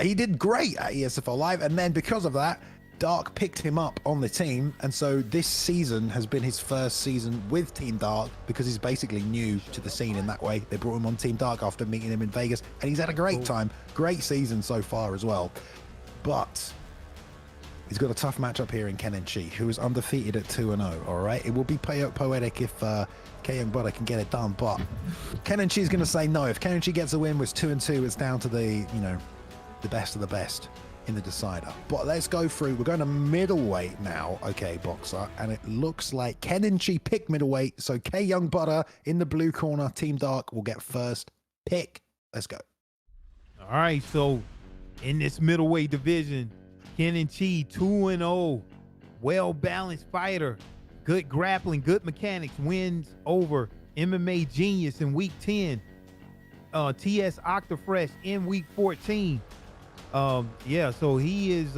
S3: he did great at ESFL Live. And then because of that, Dark picked him up on the team. And so this season has been his first season with Team Dark because he's basically new to the scene in that way. They brought him on Team Dark after meeting him in Vegas, and he's had a great time. Great season so far as well. But he's got a tough matchup here in Kenchi, who is undefeated at 2-0, all right? It will be poetic if Kayoung Butter can get it done, but Kenchi is going to say no. If Kenchi gets a win with 2-2, it's down to the, you know, the best of the best in the decider. But let's go through. We're going to middleweight now, okay, Boxer, and it looks like Kenchi picked middleweight, so Kayoung Butter in the blue corner, Team Dark will get first pick. Let's go.
S4: All right, so in this middleweight division, Kenchi 2-0, well-balanced fighter, good grappling, good mechanics, wins over MMA Genius in week 10, TS Octafresh in week 14. So he is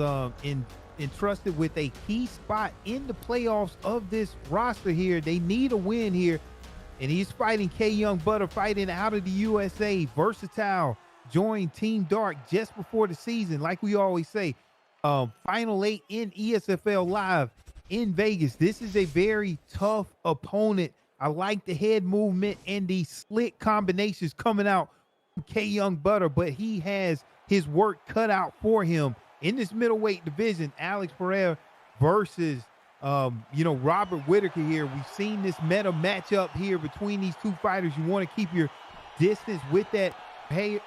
S4: entrusted with a key spot in the playoffs of this roster here. They need a win here, and he's fighting Kayoung Butter, fighting out of the USA. Versatile, joined Team Dark just before the season, like we always say. Final 8 in ESFL Live in Vegas. This is a very tough opponent. I like the head movement and the slick combinations coming out from Kayoung Butter, but he has his work cut out for him in this middleweight division. Alex Pereira versus Robert Whitaker here. We've seen this meta matchup here between these two fighters. You want to keep your distance with that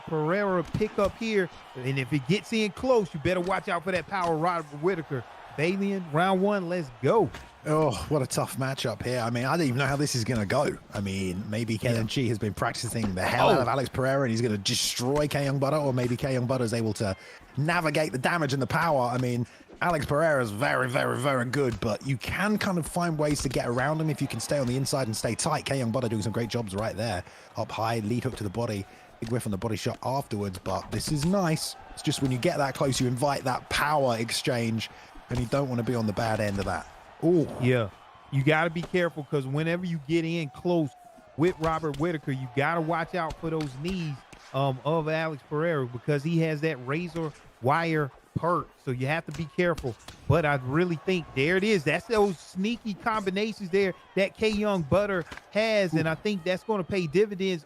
S4: Pereira pickup here. And if it gets in close, you better watch out for that power, Robert Whitaker. Balian, round one, let's go.
S3: Oh, what a tough matchup here. I mean, I don't even know how this is going to go. I mean, maybe Kenchi has been practicing the hell out of Alex Pereira and he's going to destroy Kayoung Butter, or maybe Kayoung Butter is able to navigate the damage and the power. I mean, Alex Pereira is very, very, very good, but you can kind of find ways to get around him if you can stay on the inside and stay tight. Kayoung Butter doing some great jobs right there. Up high, lead hook to the body. Big whiff on the body shot afterwards, but this is nice. It's just when you get that close, you invite that power exchange, and you don't want to be on the bad end of that. Oh,
S4: yeah. You got to be careful because whenever you get in close with Robert Whitaker, you got to watch out for those knees of Alex Pereira because he has that razor wire perk. So you have to be careful. But I really think there it is. That's those sneaky combinations there that Kayoung Butter has. And I think that's going to pay dividends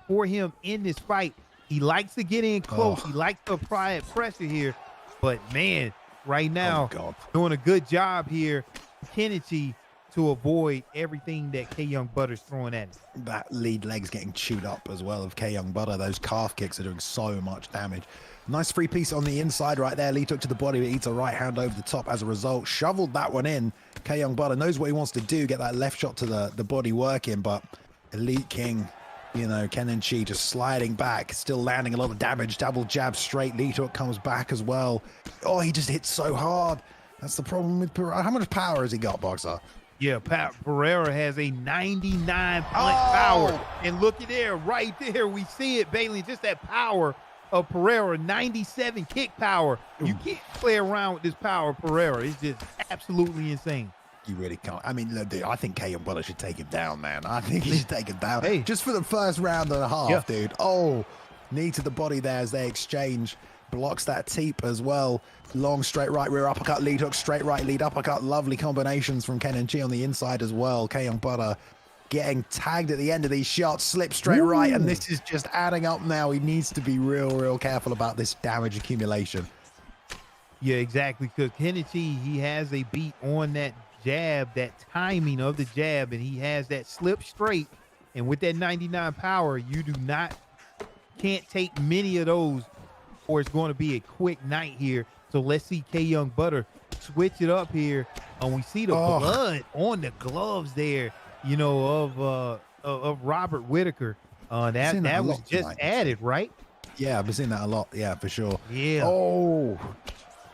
S4: for him in this fight. He likes to get in close. He likes to apply pressure here. But, man, right now, doing a good job here, Kenchi, to avoid everything that Kayoung Butter's throwing at him.
S3: That lead leg's getting chewed up as well of Kayoung Butter. Those calf kicks are doing so much damage. Nice free piece on the inside right there. Lead hook to the body, but eats a right hand over the top as a result. Shoveled that one in. Kayoung Butter knows what he wants to do, get that left shot to the body working, but Elite King, you know, Kenchi just sliding back, still landing a lot of damage. Double jab straight. Lead hook comes back as well. Oh, he just hits so hard. That's the problem with Pereira. How much power has he got, Boxer?
S4: Yeah, Pereira has a 99 power. And look at there, right there. We see it, Bailey. Just that power of Pereira, 97 kick power. You can't play around with this power of Pereira. It's just absolutely insane.
S3: You really can't. I mean, look, dude, I think Kayoung Butter should take him down, man. I think he should take him down.
S4: Hey.
S3: Just for the first round and a half, dude. Oh, knee to the body there as they exchange. Blocks that teep as well. Long straight right rear uppercut, lead hook, straight right lead uppercut. Lovely combinations from Kenchi on the inside as well. Kayoung Butter getting tagged at the end of these shots. Slip straight right, and this is just adding up now. He needs to be real careful about this damage accumulation.
S4: Yeah, exactly. Because Kenchi, he has a beat on that jab, that timing of the jab, and he has that slip straight. And with that 99 power, you can't take many of those, or it's going to be a quick night here. So let's see Kayoung Butter switch it up here. And we see the blood on the gloves there, you know, of Robert Whitaker. That was just added, right?
S3: Yeah, I've been seeing that a lot. Yeah, for sure.
S4: Yeah.
S3: Oh,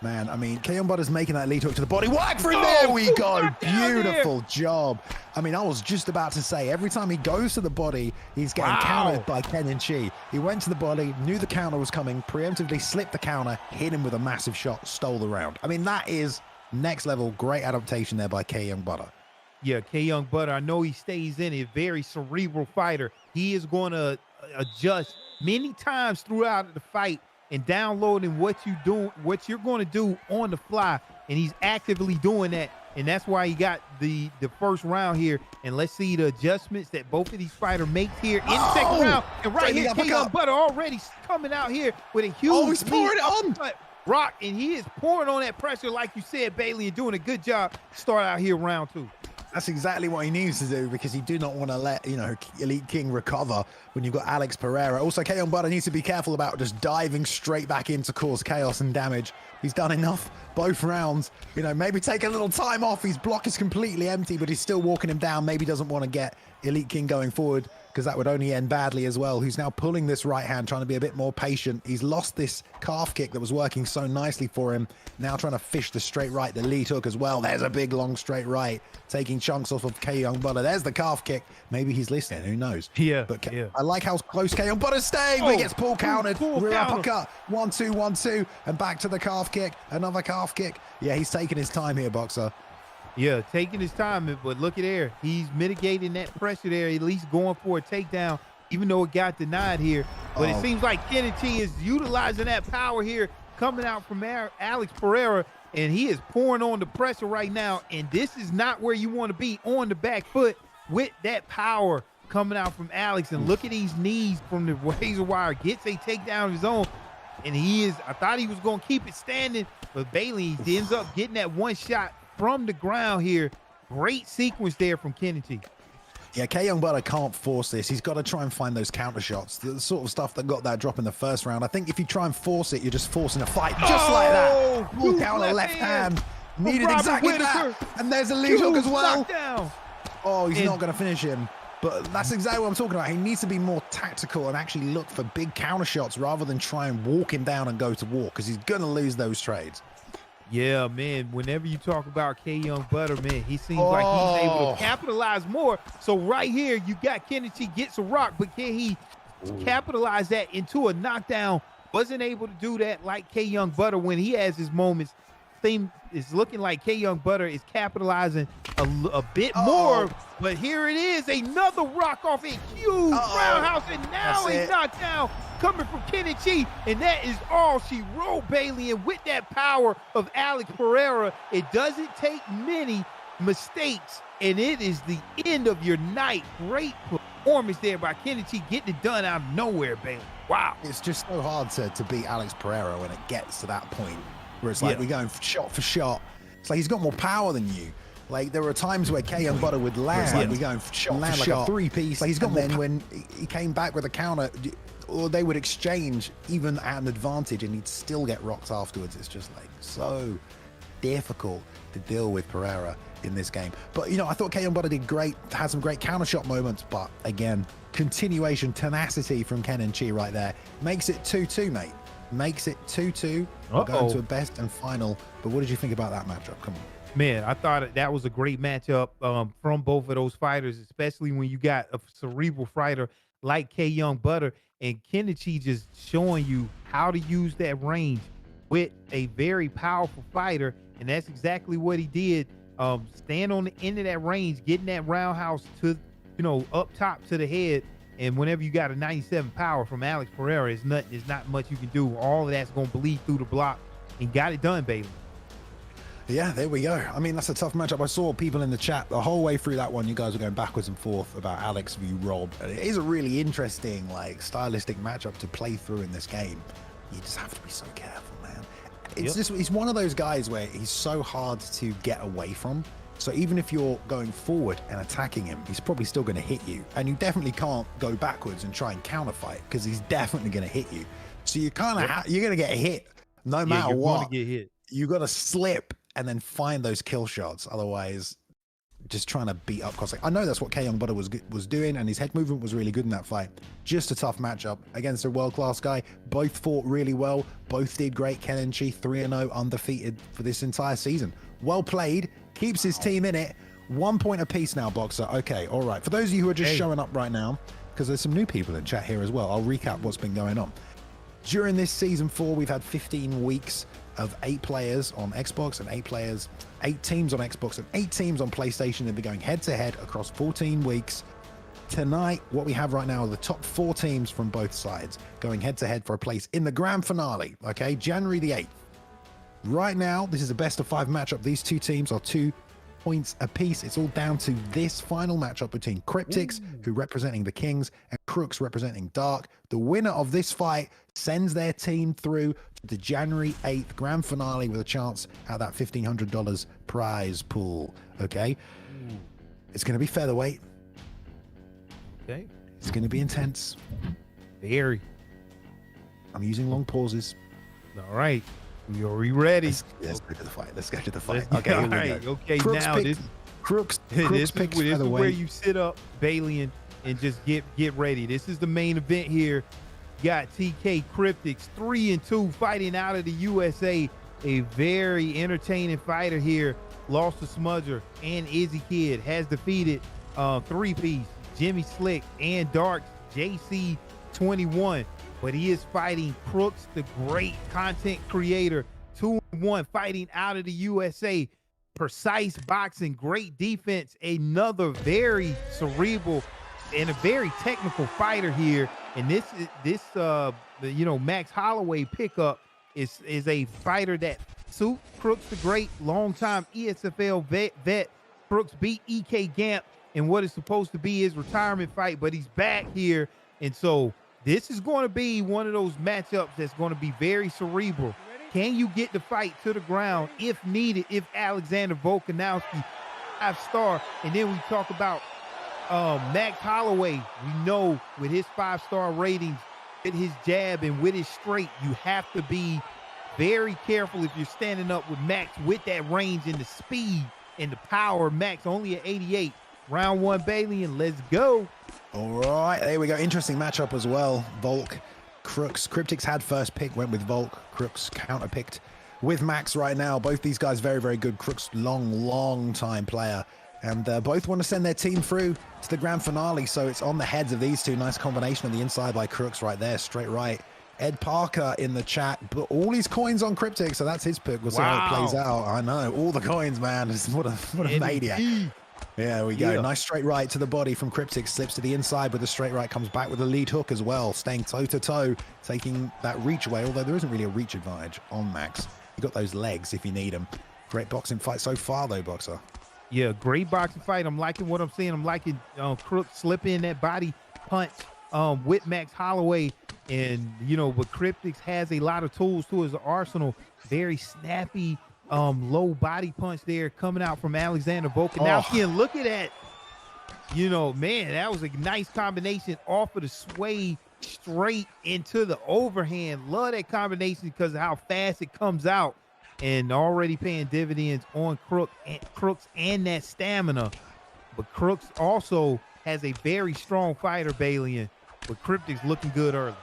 S3: man. I mean, Kayoung Butter's making that lead hook to the body. Whack for him. There we go. Beautiful job. I mean, I was just about to say, every time he goes to the body, he's getting countered by Kenchi. He went to the body, knew the counter was coming, preemptively slipped the counter, hit him with a massive shot, stole the round. I mean, that is next level. Great adaptation there by Kayoung Butter.
S4: Yeah, Kayoung Butter, I know he stays in it. Very cerebral fighter. He is going to adjust many times throughout the fight and downloading what you're going to do on the fly. And he's actively doing that. And that's why he got the first round here. And let's see the adjustments that both of these fighters make here in the second round. And right here, Kayoung Butter already coming out here with a huge
S3: he's pouring it on.
S4: Rock, and he is pouring on that pressure, like you said, Bailey, and doing a good job to start out here round two.
S3: That's exactly what he needs to do because he do not want to let, you know, Elite King recover when you've got Alex Pereira. Also, Kayoung Butter needs to be careful about just diving straight back in to cause chaos and damage. He's done enough both rounds. You know, maybe take a little time off. His block is completely empty, but he's still walking him down. Maybe doesn't want to get Elite King going forward because that would only end badly as well. Who's now pulling this right hand, trying to be a bit more patient. He's lost this calf kick that was working so nicely for him. Now trying to fish the straight right, the lead hook as well. There's a big long straight right, taking chunks off of Kayoung Butter. There's the calf kick. Maybe he's listening. Who knows?
S4: Yeah.
S3: But I like how close Kayoung Butter's staying. But he gets pull countered. Rear uppercut. 1-2, 1-2, and back to the calf kick. Another calf kick. Yeah, he's taking his time here, Boxer.
S4: Yeah, taking his time, but look at there. He's mitigating that pressure there, at least going for a takedown, even though it got denied here. But it seems like Kenchi is utilizing that power here, coming out from Alex Pereira, and he is pouring on the pressure right now. And this is not where you want to be, on the back foot with that power coming out from Alex. And look at these knees from the razor wire. Gets a takedown of his own. And I thought he was going to keep it standing, but Bailey ends up getting that one shot from the ground here. Great sequence there from Kenchi.
S3: Yeah, Kayoung Butter can't force this. He's got to try and find those counter shots, the sort of stuff that got that drop in the first round. I think if you try and force it, you're just forcing a fight, just like that. Full counter left hand. Needed exactly that. And there's a lead hook as well. Oh, he's not going to finish him. But that's exactly what I'm talking about. He needs to be more tactical and actually look for big counter shots rather than try and walk him down and go to war, because he's going to lose those trades.
S4: Yeah, man, whenever you talk about Kayoung Butter, man, he seems like he's able to capitalize more. So right here, you got Kenchi gets a rock, but can he capitalize that into a knockdown? Wasn't able to do that like Kayoung Butter when he has his moments. It's looking like Kayoung Butter is capitalizing a bit more, but here it is, another rock off a huge roundhouse, and now a knockdown coming from Kenchi, and that is all she wrote, Bailey. And with that power of Alex Pereira, it doesn't take many mistakes, and it is the end of your night. Great performance there by Kenchi, getting it done out of nowhere, Bailey. Wow.
S3: It's just so hard to beat Alex Pereira when it gets to that point, where it's like we're going shot for shot. It's like he's got more power than you. Like there were times where Kayoung Butter would land, like we're going shot for shot, a three-piece. Like he's got then when he came back with a counter, or they would exchange even at an advantage, and he'd still get rocked afterwards. It's just like so difficult to deal with Pereira in this game. But you know, I thought Kayoung Butter did great, had some great counter shot moments, but again, continuation, tenacity from Kenchi right there makes it 2-2, mate. Makes it 2-2. We're going to a best and final. But what did you think about that matchup? Come on.
S4: Man, I thought that was a great matchup from both of those fighters, especially when you got a cerebral fighter like Kayoung Butter, and Kenchi just showing you how to use that range with a very powerful fighter, and that's exactly what he did. Stand on the end of that range, getting that roundhouse to, you know, up top to the head. And whenever you got a 97 power from Alex Pereira, there's not much you can do. All of that's going to bleed through the block, and got it done, baby.
S3: Yeah, there we go. I mean, that's a tough matchup. I saw people in the chat the whole way through that one. You guys were going backwards and forth about Alex v. Rob. And it is a really interesting, like, stylistic matchup to play through in this game. You just have to be so careful, man. He's one of those guys where he's so hard to get away from. So even if you're going forward and attacking him, he's probably still going to hit you. And you definitely can't go backwards and try and counterfight, because he's definitely going to hit you. So you kind of you're going to get hit no matter what.
S4: Going to get hit.
S3: You got to slip and then find those kill shots. Otherwise, just trying to beat up Cossack. I know that's what Kayoung Butter was doing, and his head movement was really good in that fight. Just a tough matchup against a world-class guy. Both fought really well. Both did great. Kenchi 3-0, undefeated for this entire season. Well played. Keeps his team in it. 1 point apiece now, Boxer. Okay, all right. For those of you who are just showing up right now, because there's some new people in chat here as well, I'll recap what's been going on. During this season 4, we've had 15 weeks of 8 players on Xbox and 8 teams on Xbox and 8 teams on PlayStation. They'll be going head-to-head across 14 weeks. Tonight, what we have right now are the top 4 teams from both sides going head-to-head for a place in the grand finale, okay? January the 8th. Right now, this is a best-of-5 matchup. These two teams are 2 points apiece. It's all down to this final matchup between Cryptics, who representing the Kings, and Crooks representing Dark. The winner of this fight sends their team through to the January 8th grand finale with a chance at that $1,500 prize pool. Okay? It's going to be featherweight.
S4: Okay.
S3: It's going to be intense.
S4: Very.
S3: I'm using long pauses.
S4: All right. Are we ready?
S3: Let's go to the fight. Let's go to the fight.
S4: Okay,
S3: All
S4: right. Okay,
S3: Crooks
S4: now this
S3: is
S4: where you sit up, Bailey, and just get ready. This is the main event here. You got TK Cryptics 3-2 fighting out of the USA. A very entertaining fighter here. Lost to Smudger and Izzy Kid. Has defeated 3-piece Jimmy Slick and Dark JC21. But he is fighting Crooks, the great content creator, 2-1, fighting out of the USA. Precise boxing, great defense, another very cerebral and a very technical fighter here. And this Max Holloway pickup is a fighter that suits Crooks, the great longtime ESFL vet. Crooks beat EK Gamp in what is supposed to be his retirement fight, but he's back here, and so this is going to be one of those matchups that's going to be very cerebral. Can you get the fight to the ground if needed, if Alexander Volkanovski 5-star? And then we talk about Max Holloway, we know with his 5-star ratings, with his jab and with his straight, you have to be very careful if you're standing up with Max with that range and the speed and the power. Max only at 88. Round 1, Bailey, and let's go.
S3: All right, there we go. Interesting matchup as well. Volk, Crooks. Cryptics had first pick, went with Volk. Crooks counter-picked with Max right now. Both these guys very, very good. Crooks, long time player. And both want to send their team through to the grand finale, so it's on the heads of these two. Nice combination on the inside by Crooks right there, straight right. Ed Parker in the chat, but all his coins on Cryptic, so that's his pick. We'll see how it plays out. I know, all the coins, man. What a maniac. Yeah, there we go. Yeah. Nice straight right to the body from Cryptic. Slips to the inside with the straight right. Comes back with a lead hook as well. Staying toe-to-toe, taking that reach away, although there isn't really a reach advantage on Max. You got those legs if you need them. Great boxing fight so far, though, Boxer.
S4: Yeah, great boxing fight. I'm liking what I'm seeing. I'm liking Crooks slip in that body punch with Max Holloway. And, you know, but Cryptics has a lot of tools to his arsenal. Very snappy, low body punch there coming out from Alexander Volkanovski. And look at that. You know, man, that was a nice combination off of the sway straight into the overhand. Love that combination because of how fast it comes out. And already paying dividends on Crooks and that stamina. But Crooks also has a very strong fighter, Bailey, but Cryptics looking good early.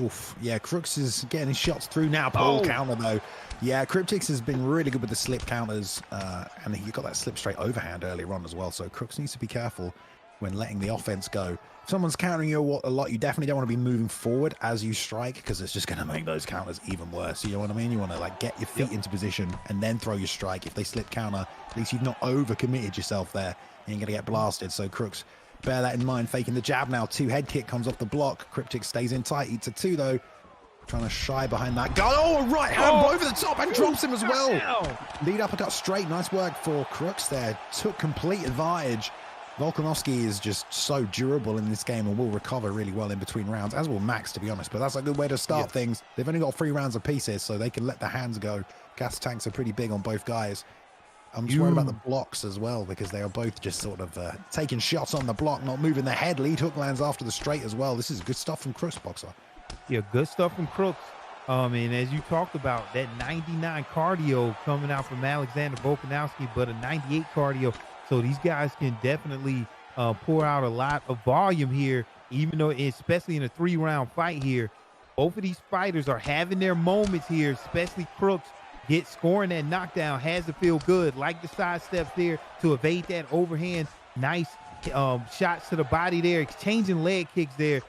S3: Oof, yeah, Crooks is getting his shots through now. Pole counter, though. Yeah, Cryptics has been really good with the slip counters, and he got that slip straight overhand earlier on as well. So Crooks needs to be careful when letting the offense go. If someone's countering you a lot, you definitely don't want to be moving forward as you strike because it's just going to make those counters even worse. You know what I mean? You want to like get your feet into position and then throw your strike. If they slip counter, at least you've not overcommitted yourself there. You ain't going to get blasted. So Crooks, bear that in mind. Faking the jab now. 2 head kick comes off the block. Cryptic stays in tight. Eats a 2 though. Trying to shy behind that guy. Oh, right hand over the top and drops him as well. Lead uppercut straight. Nice work for Crooks there. Took complete advantage. Volkanovski is just so durable in this game and will recover really well in between rounds, as will Max, to be honest. But that's a good way to start things. They've only got 3 rounds of pieces, so they can let the hands go. Gas tanks are pretty big on both guys. I'm just worried about the blocks as well because they are both just sort of taking shots on the block, not moving their head. Lead hook lands after the straight as well. This is good stuff from Crooks, Boxer.
S4: Yeah, good stuff from Crooks. And as you talked about, that 99 cardio coming out from Alexander Volkanovski, but a 98 cardio. So these guys can definitely pour out a lot of volume here, even though, especially in a 3-round fight here. Both of these fighters are having their moments here, especially Crooks. Scoring that knockdown has to feel good. Like the side steps there to evade that overhand. Nice shots to the body there, exchanging leg kicks there.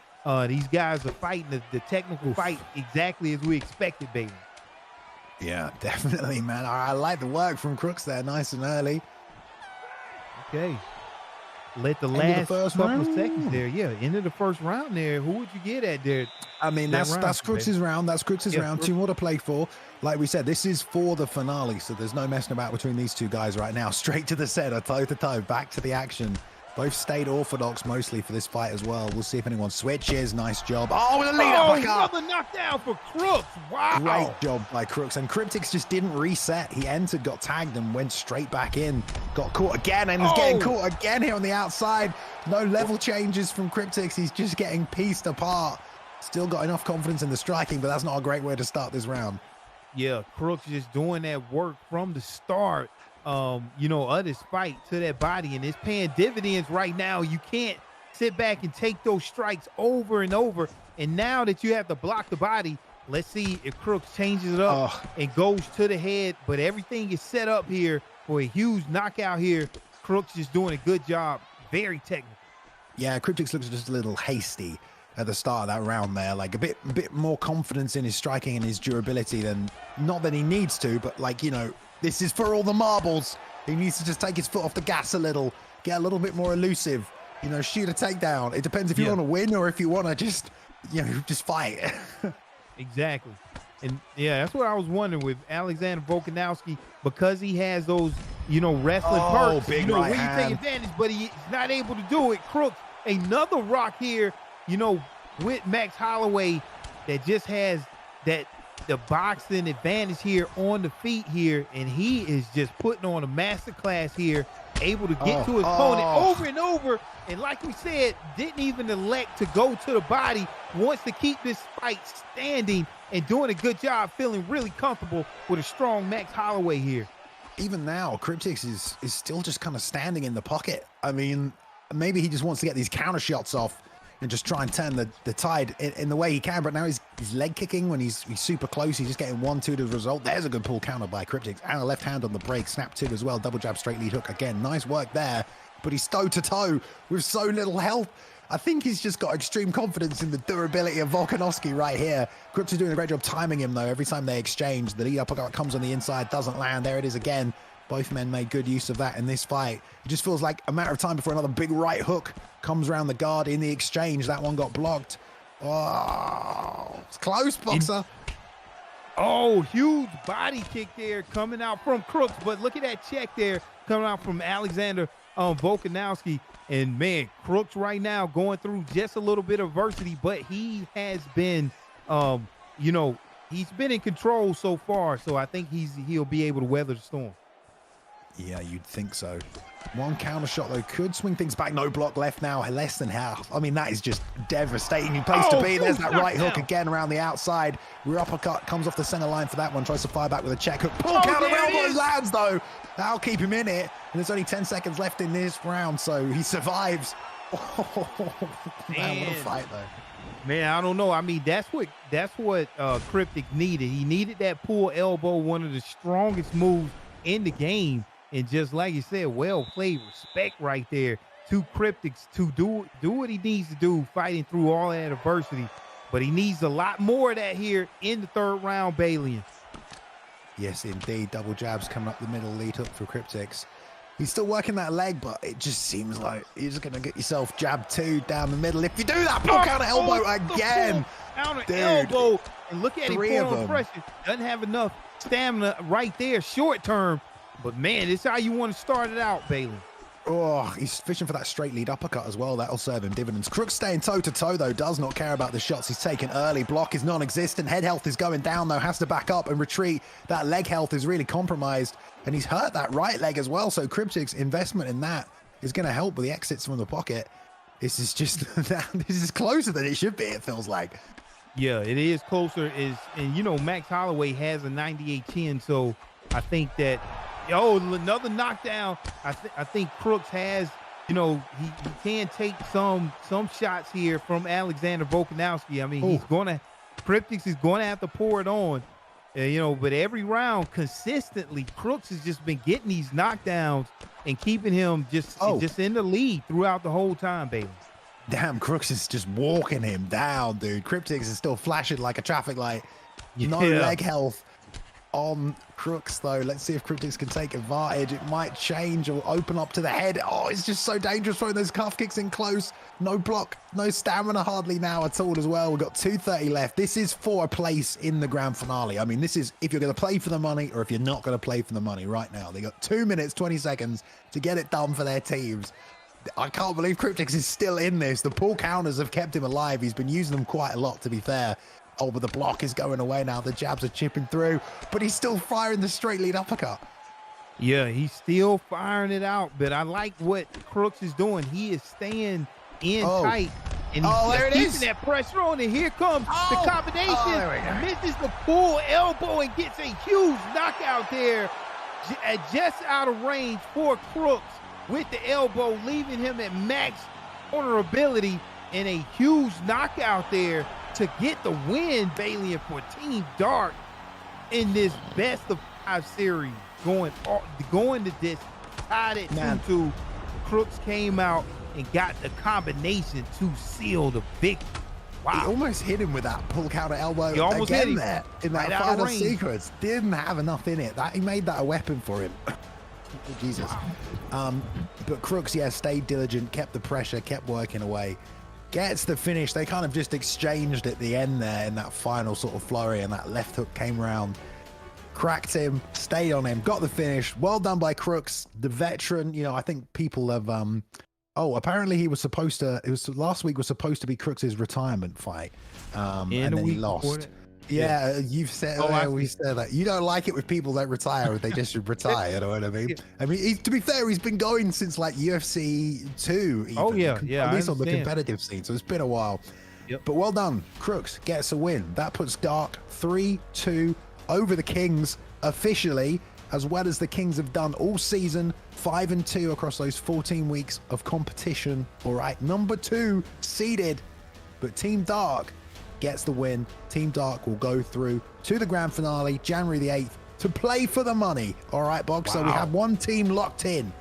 S4: These guys are fighting the technical fight exactly as we expected, baby.
S3: Yeah, definitely, man. I like the work from Crooks there, nice and early.
S4: Okay. Let the last couple of seconds there. Yeah, end of the first round there. Who would you get at there?
S3: I mean, that's Crooks' round. That's Crooks' round. 2 more to play for. Like we said, this is for the finale, so there's no messing about between these two guys right now. Straight to the center, toe-to-toe, back to the action. Both stayed orthodox mostly for this fight as well. We'll see if anyone switches. Nice job. Oh, with a lead uppercut.
S4: Another knockdown for Crooks. Wow.
S3: Great job by Crooks. And Cryptics just didn't reset. He entered, got tagged, and went straight back in. Got caught again, and is getting caught again here on the outside. No level changes from Cryptics. He's just getting pieced apart. Still got enough confidence in the striking, but that's not a great way to start this round.
S4: Yeah, Crooks just doing that work from the start. You know, of this fight to that body, and it's paying dividends right now. You can't sit back and take those strikes over and over. And now that you have to block the body, let's see if Crooks changes it up and goes to the head. But everything is set up here for a huge knockout here. Crooks just doing a good job. Very technical.
S3: Yeah, Cryptics looks just a little hasty at the start of that round there. Like a bit more confidence in his striking and his durability than, not that he needs to, but like, you know, this is for all the marbles. He needs to just take his foot off the gas a little, get a little bit more elusive, you know, shoot a takedown. It depends if you want to win or if you want to just, you know, just fight.
S4: Exactly. And yeah, that's what I was wondering with Alexander Volkanovski, because he has those, you know, wrestling perks,
S3: big
S4: you know,
S3: right
S4: when
S3: hand.
S4: you take advantage, but he's not able to do it. Crooks, another rock here, you know, with Max Holloway that just has the boxing advantage here on the feet here, and he is just putting on a masterclass here able to get to his opponent over and over. And like we said, didn't even elect to go to the body, wants to keep this fight standing and doing a good job, feeling really comfortable with a strong Max Holloway here.
S3: Even now, Cryptics is still just kind of standing in the pocket. I mean, maybe he just wants to get these counter shots off and just try and turn the tide in the way he can. But now he's leg kicking when he's super close. He's just getting 1-2 to the result. There's a good pull counter by Cryptics. And a left hand on the break. Snap 2 as well. Double jab, straight lead hook. Again, nice work there. But he's toe-to-toe with so little health. I think he's just got extreme confidence in the durability of Volkanovski right here. Crooks is doing a great job timing him, though. Every time they exchange, the lead uppercut comes on the inside, doesn't land. There it is again. Both men made good use of that in this fight. It just feels like a matter of time before another big right hook comes around the guard in the exchange. That one got blocked. Oh, it's close, boxer.
S4: Oh, huge body kick there coming out from Crooks. But look at that check there coming out from Alexander Volkanovski. And man, Crooks right now going through just a little bit of adversity, but he has been, he's been in control so far. So I think he'll be able to weather the storm.
S3: Yeah, you'd think so. One counter shot, though, could swing things back. No block left now, less than half. I mean, that is just devastating place to be. There's that right hook again around the outside. Rear uppercut comes off the center line for that one. Tries to fire back with a check hook. Pull counter elbow lands, though. That'll keep him in it. And there's only 10 seconds left in this round, so he survives. Oh, man, what a fight, though.
S4: Man, I don't know. I mean, that's what Cryptic needed. He needed that pull elbow, one of the strongest moves in the game. And just like you said, well played, respect right there to Cryptics to do what he needs to do, fighting through all that adversity. But he needs a lot more of that here in the third round, Balian.
S3: Yes, indeed. Double jabs coming up the middle, lead hook for Cryptics. He's still working that leg, but it just seems like you're just going to get yourself jab 2 down the middle. If you do that, pull counter elbow again.
S4: Counter elbow. And look at him pulling pressure. Doesn't have enough stamina right there, short term. But, man, this is how you want to start it out, Bailey.
S3: Oh, he's fishing for that straight lead uppercut as well. That'll serve him dividends. Crooks staying toe-to-toe, though. Does not care about the shots he's taken early. Block is non-existent. Head health is going down, though. Has to back up and retreat. That leg health is really compromised. And he's hurt that right leg as well. So Cryptic's investment in that is going to help with the exits from the pocket. This is just, this is closer than it should be, it feels like.
S4: Yeah, it is closer. And, Max Holloway has a 98 chin. So I think that, another knockdown. I think Crooks has, he can take some shots here from Alexander Volkanovski. I mean, Cryptics is going to have to pour it on, but every round consistently, Crooks has just been getting these knockdowns and keeping him just in the lead throughout the whole time, baby.
S3: Damn, Crooks is just walking him down, dude. Cryptics is still flashing like a traffic light. No leg health on Crooks, though. Let's see if Cryptics can take advantage. It might change or open up to the head. Oh, it's just so dangerous throwing those calf kicks in close. No block, no stamina hardly now at all as well. We've got 2:30 left. This is for a place in the grand finale. I mean, this is if you're going to play for the money or if you're not going to play for the money right now. They got 2 minutes, 20 seconds to get it done for their teams. I can't believe Cryptics is still in this. The pull counters have kept him alive. He's been using them quite a lot, to be fair. Oh, but the block is going away now. The jabs are chipping through, but he's still firing the straight lead uppercut.
S4: Yeah, he's still firing it out, but I like what Crooks is doing. He is staying in tight, and he's keeping that pressure on, and here comes the combination. Misses the full elbow and gets a huge knockout there, just out of range for Crooks with the elbow, leaving him at max vulnerability, and a huge knockout there to get the win, Bailey, for Team Dark in this best of 5 series. Going to this, tied it 2-2. Crooks came out and got the combination to seal the victory. Wow.
S3: He almost hit him with that pull counter elbow
S4: he almost hit him
S3: there in that final sequence. Didn't have enough in it. He made that a weapon for him. Jesus. But Crooks, stayed diligent, kept the pressure, kept working away. Gets the finish. They kind of just exchanged at the end there in that final sort of flurry, and that left hook came around, cracked him, stayed on him, got the finish. Well done by Crooks, the veteran. I think people have apparently he was supposed to, last week was supposed to be Crooks's retirement fight, and then he lost. Yeah, you've said. We said that you don't like it with people that retire; they just should retire. You know what I mean? I mean, to be fair, he's been going since like UFC 2. Even,
S4: Oh yeah,
S3: at least on the competitive scene. So it's been a while.
S4: Yep.
S3: But well done, Crooks gets a win. That puts Dark 3-2 over the Kings officially, as well as the Kings have done all season, 5-2 across those 14 weeks of competition. All right, number 2 seeded, but Team Dark gets the win. Team Dark will go through to the grand finale January the 8th to play for the money. All right, Box. Wow. So we have one team locked in.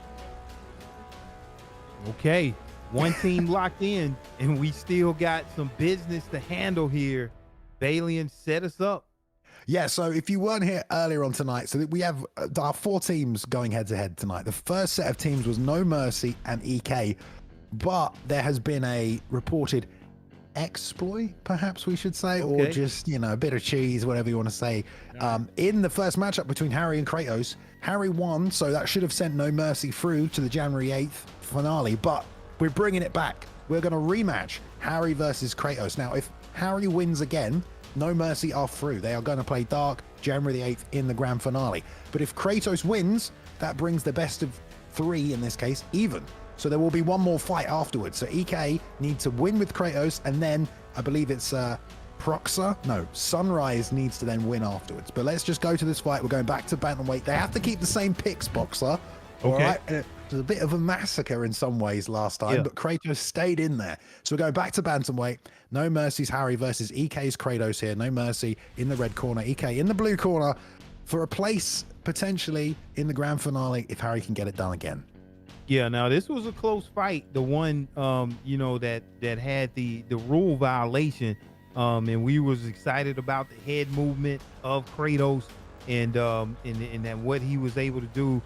S4: Okay, one team locked in, and we still got some business to handle here. Balian, set us up.
S3: Yeah, so if you weren't here earlier on tonight, so we have our 4 teams going head-to-head tonight. The first set of teams was No Mercy and EK, but there has been a reported exploit, perhaps we should say, or just, you know, a bit of cheese, whatever you want to say. In the first matchup between Harry and Kratos, Harry won, so that should have sent No Mercy through to the January 8th finale, but we're bringing it back. We're going to rematch Harry versus Kratos. Now, if Harry wins again, No Mercy are through. They are going to play Dark January the 8th in the grand finale. But if Kratos wins, that brings the best of 3, in this case, even. So there will be one more fight afterwards. So EK need to win with Kratos, and then I believe it's Sunrise needs to then win afterwards. But let's just go to this fight. We're going back to bantamweight. They have to keep the same picks, Boxer. All right. It was a bit of a massacre in some ways last time, but Kratos stayed in there. So we're going back to bantamweight. No Mercy's Harry versus EK's Kratos here. No Mercy in the red corner, EK in the blue corner for a place potentially in the grand finale if Harry can get it done again.
S4: Yeah, now this was a close fight. The one, you know, that had the rule violation, and we was excited about the head movement of Kratos and that what he was able to do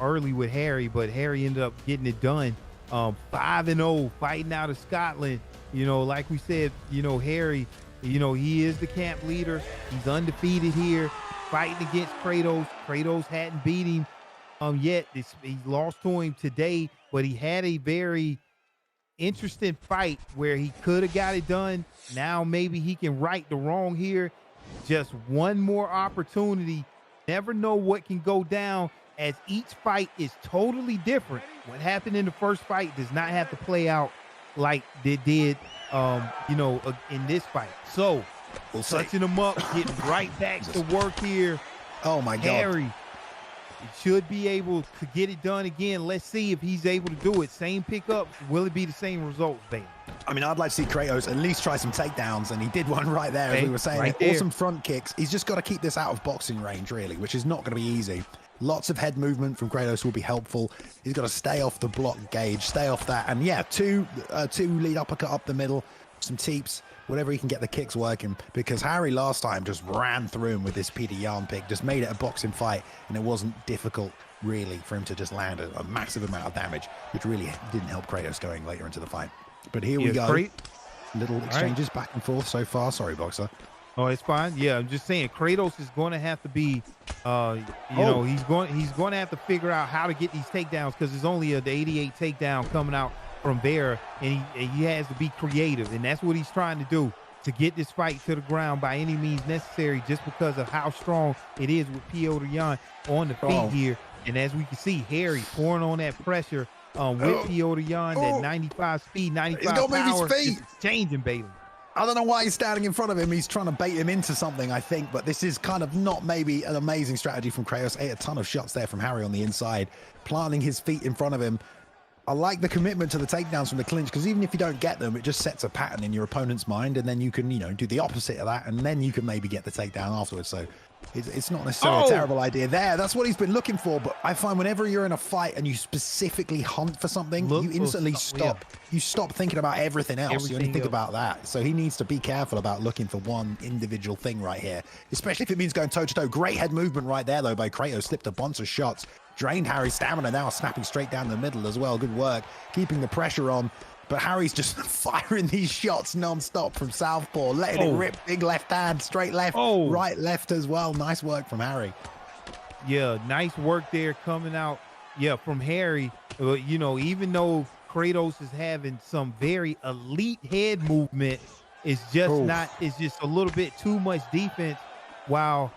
S4: early with Harry, but Harry ended up getting it done. 5-0, fighting out of Scotland. You know, like we said, you know, Harry, you know, he is the camp leader. He's undefeated here, fighting against Kratos. Kratos hadn't beat him yet. He lost to him today, but he had a very interesting fight where he could have got it done. Now maybe he can right the wrong here. Just one more opportunity. Never know what can go down, as each fight is totally different. What happened in the first fight does not have to play out like they did, you know, in this fight. So touching him up, getting right back to work here.
S3: Oh my God.
S4: Harry should be able to get it done again. Let's see if he's able to do it. Same pickup. Will it be the same results, baby?
S3: I mean, I'd like to see Kratos at least try some takedowns, and he did one right there, as we were saying.
S4: Right
S3: awesome front kicks. He's just got to keep this out of boxing range, really, which is not going to be easy. Lots of head movement from Kratos will be helpful. He's got to stay off the block gauge, stay off that. And yeah, two lead uppercut up the middle, some teeps, whatever he can get the kicks working, because Harry last time just ran through him with this Peter Yarn pick, just made it a boxing fight, and it wasn't difficult really for him to just land a massive amount of damage, which really didn't help Kratos going later into the fight. But here we go. Little exchanges back and forth so far. Sorry, Boxer.
S4: Oh, it's fine. Yeah, I'm just saying Kratos is going to have to be, you know, he's going to have to figure out how to get these takedowns, because there's only the 88 takedown coming out from there, and he has to be creative, and that's what he's trying to do, to get this fight to the ground by any means necessary, just because of how strong it is with Piotr Yan on the feet here. And as we can see, Harry pouring on that pressure with Piotr Yan, that 95 speed, 95 power, it's changing Bailey.
S3: I don't know why he's standing in front of him. He's trying to bait him into something, I think, but this is kind of not maybe an amazing strategy from Kratos. Ate a ton of shots there from Harry on the inside, planting his feet in front of him. I like the commitment to the takedowns from the clinch, because even if you don't get them, it just sets a pattern in your opponent's mind, and then you can, you know, do the opposite of that, and then you can maybe get the takedown afterwards. So it's not necessarily a terrible idea there. That's what he's been looking for. But I find whenever you're in a fight and you specifically hunt for something, you instantly stop. Yeah. You stop thinking about everything else. You only think about that. So he needs to be careful about looking for one individual thing right here, especially if it means going toe-to-toe. Great head movement right there, though, by Kratos. Slipped a bunch of shots. Drained Harry's stamina, now snapping straight down the middle as well. Good work, keeping the pressure on. But Harry's just firing these shots non-stop from southpaw, letting it rip. Big left hand, straight left, right left as well. Nice work from Harry.
S4: Yeah, nice work there coming out, from Harry. You know, even though Kratos is having some very elite head movement, is just not, it's just a little bit too much defense, while,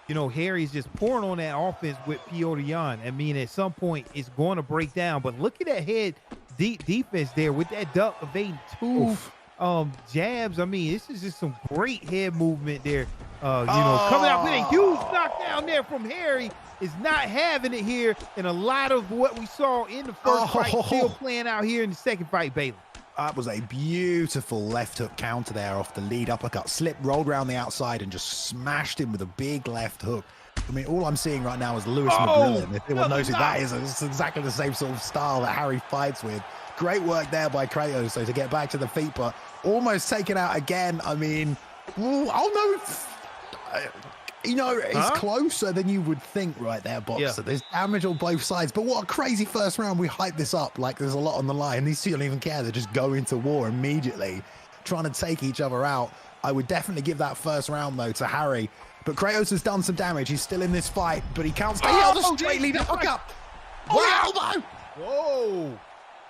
S4: you know, Harry's just pouring on that offense with Piotr Jan. I mean, at some point it's going to break down, but look at that head deep defense there with that duck evading two jabs. I mean, this is just some great head movement there. You know, coming out with a huge knockdown there from Harry is not having it here. And a lot of what we saw in the first fight still playing out here in the second fight, Bailey.
S3: That was a beautiful left hook counter there off the lead uppercut. Slip, rolled around the outside and just smashed him with a big left hook. I mean, all I'm seeing right now is Lewis McGrillen. If anyone knows who that is, it's exactly the same sort of style that Harry fights with. Great work there by Kratos, so to get back to the feet, but almost taken out again. I mean, you know, it's closer than you would think right there, Boxer. Yeah. There's damage on both sides, but what a crazy first round. We hype this up like there's a lot on the line. These two don't even care. They're just going to war immediately, trying to take each other out. I would definitely give that first round, though, to Harry. But Kratos has done some damage. He's still in this fight, but he can't stay out. The straight lead uppercut. Wow,
S4: whoa.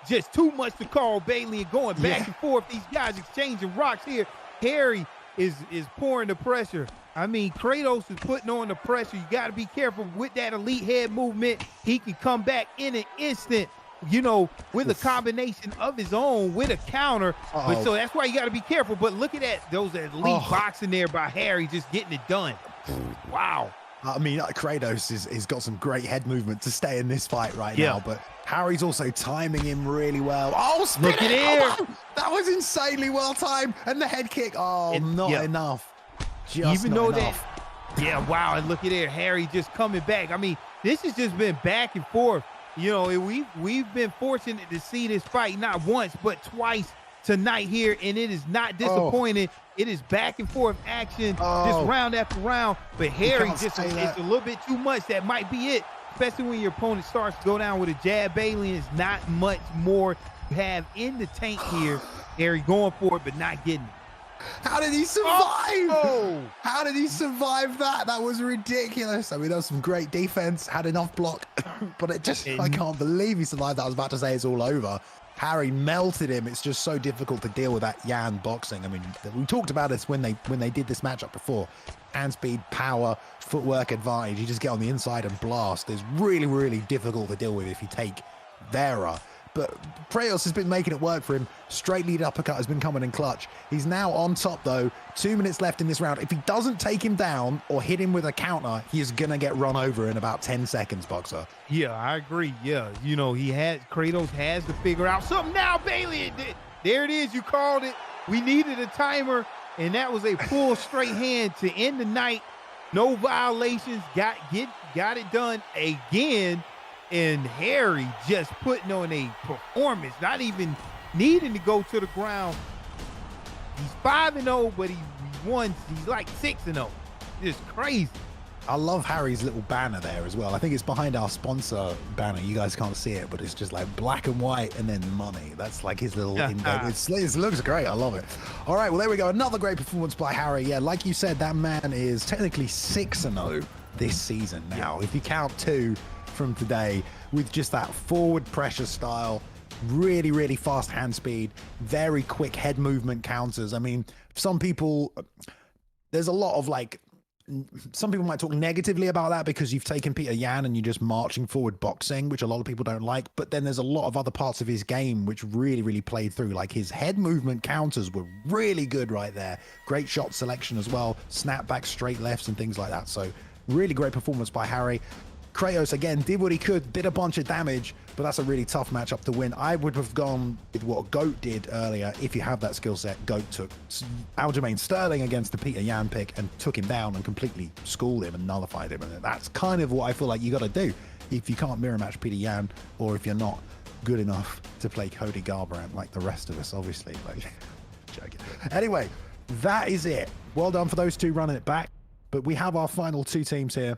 S4: Just too much to call, Bailey, and going back and forth. These guys exchanging rocks here. Harry is pouring the pressure. I mean, Kratos is putting on the pressure. You got to be careful with that elite head movement. He can come back in an instant, you know, with a combination of his own, with a counter. But so that's why you got to be careful. But look at that, those elite boxing there by Harry, just getting it done. Wow.
S3: I mean, Kratos is got some great head movement to stay in this fight right now, but Harry's also timing him really well.
S4: Look at here.
S3: That was insanely well timed. And the head kick, not enough. Just
S4: even
S3: not
S4: though
S3: enough.
S4: Wow, and look at there, Harry just coming back. I mean, this has just been back and forth. You know, we've been fortunate to see this fight not once, but twice tonight here, and it is not disappointing. It is back and forth action, just round after round. But Harry just, it's a little bit too much. That might be it, especially when your opponent starts to go down with a jab. Bailey, is not much more you have in the tank here. Harry going for it, but not getting it.
S3: How did he survive? How did he survive that? That was ridiculous. I mean, that was some great defense, had enough block, but it just, I can't believe he survived that. I was about to say it's all over. Harry melted him. It's just so difficult to deal with that Jan boxing. I mean, we talked about this when they did this matchup before. Hand speed, power, footwork advantage. You just get on the inside and blast. It's really, really difficult to deal with if you take Vera. But Kratos has been making it work for him. Straight lead uppercut has been coming in clutch. He's now on top, though. 2 minutes left in this round. If he doesn't take him down or hit him with a counter, he is going to get run over in about 10 seconds, Boxer.
S4: Yeah, I agree. Yeah, you know, Kratos has to figure out something now, Bailey. There it is. You called it. We needed a timer, and that was a full straight hand to end the night. No violations. Got it done again. And Harry just putting on a performance, not even needing to go to the ground. He's 5-0, but he won. He's like 6-0. Just crazy.
S3: I love Harry's little banner there as well. I think it's behind our sponsor banner. You guys can't see it, but it's just like black and white and then money. That's like his little it looks great. I love it. All right, well, there we go. Another great performance by Harry. Yeah, like you said, that man is technically 6-0 this season now. If you count 2 from today, with just that forward pressure style, really, really fast hand speed, very quick head movement counters. I mean, some people, there's a lot of like, some people might talk negatively about that because you've taken Peter Yan and you're just marching forward boxing, which a lot of people don't like. But then there's a lot of other parts of his game which really, really played through. Like his head movement counters were really good right there. Great shot selection as well. Snap back, straight lefts and things like that. So really great performance by Harry. Kratos, again, did what he could, did a bunch of damage, but that's a really tough matchup to win. I would have gone with what GOAT did earlier. If you have that skill set, GOAT took Aljamain Sterling against the Peter Yan pick and took him down and completely schooled him and nullified him. And that's kind of what I feel like you got to do if you can't mirror match Peter Yan, or if you're not good enough to play Cody Garbrandt like the rest of us, obviously. Like, joking. Anyway, that is it. Well done for those two running it back. But we have our final 2 teams here.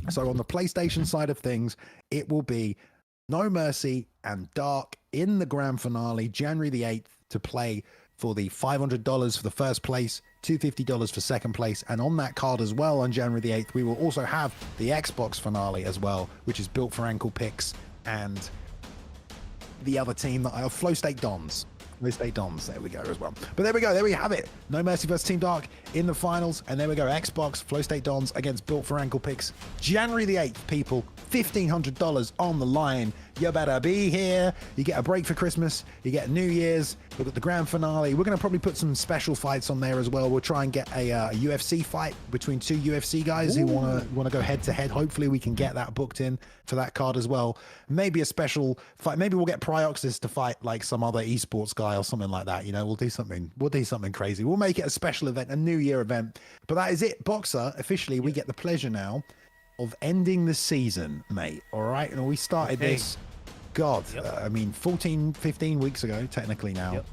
S3: So on the PlayStation side of things, it will be No Mercy and Dark in the grand finale, January the 8th, to play for the $500 for the first place, $250 for second place. And on that card as well, on January the 8th, we will also have the Xbox finale as well, which is built for ankle picks and the other team that I have, Flow State Dons. Flow State Dons. There we go as well. But there we go. There we have it. No Mercy versus Team Dark in the finals. And there we go. Xbox, Flow State Dons against Built for Ankle Picks. January the 8th, people. $1,500 on the line. You better be here. You get a break for Christmas. You get New Year's. We've got the grand finale. We're going to probably put some special fights on there as well. We'll try and get a UFC fight between two UFC guys who want to go head to head. Hopefully we can get that booked in for that card as well. Maybe a special fight. Maybe we'll get Prioxis to fight like some other esports guy or something like that. You know, we'll do something crazy. We'll make it a special event, a New Year event. But that is it. Boxer, officially, we get the pleasure now of ending the season, mate. All right. And we started this, God, I mean, 14, 15 weeks ago, technically now.
S4: Yep.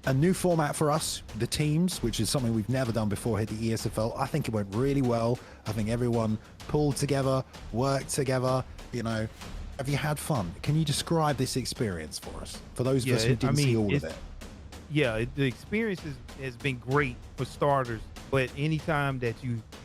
S3: A new format for us, the teams, which is something we've never done before here at the ESFL. I think it went really well. I think everyone pulled together, worked together. You know, have you had fun? Can you describe this experience for us? For those of us who didn't see all of it.
S4: Yeah, the experience has been great for starters. But anytime that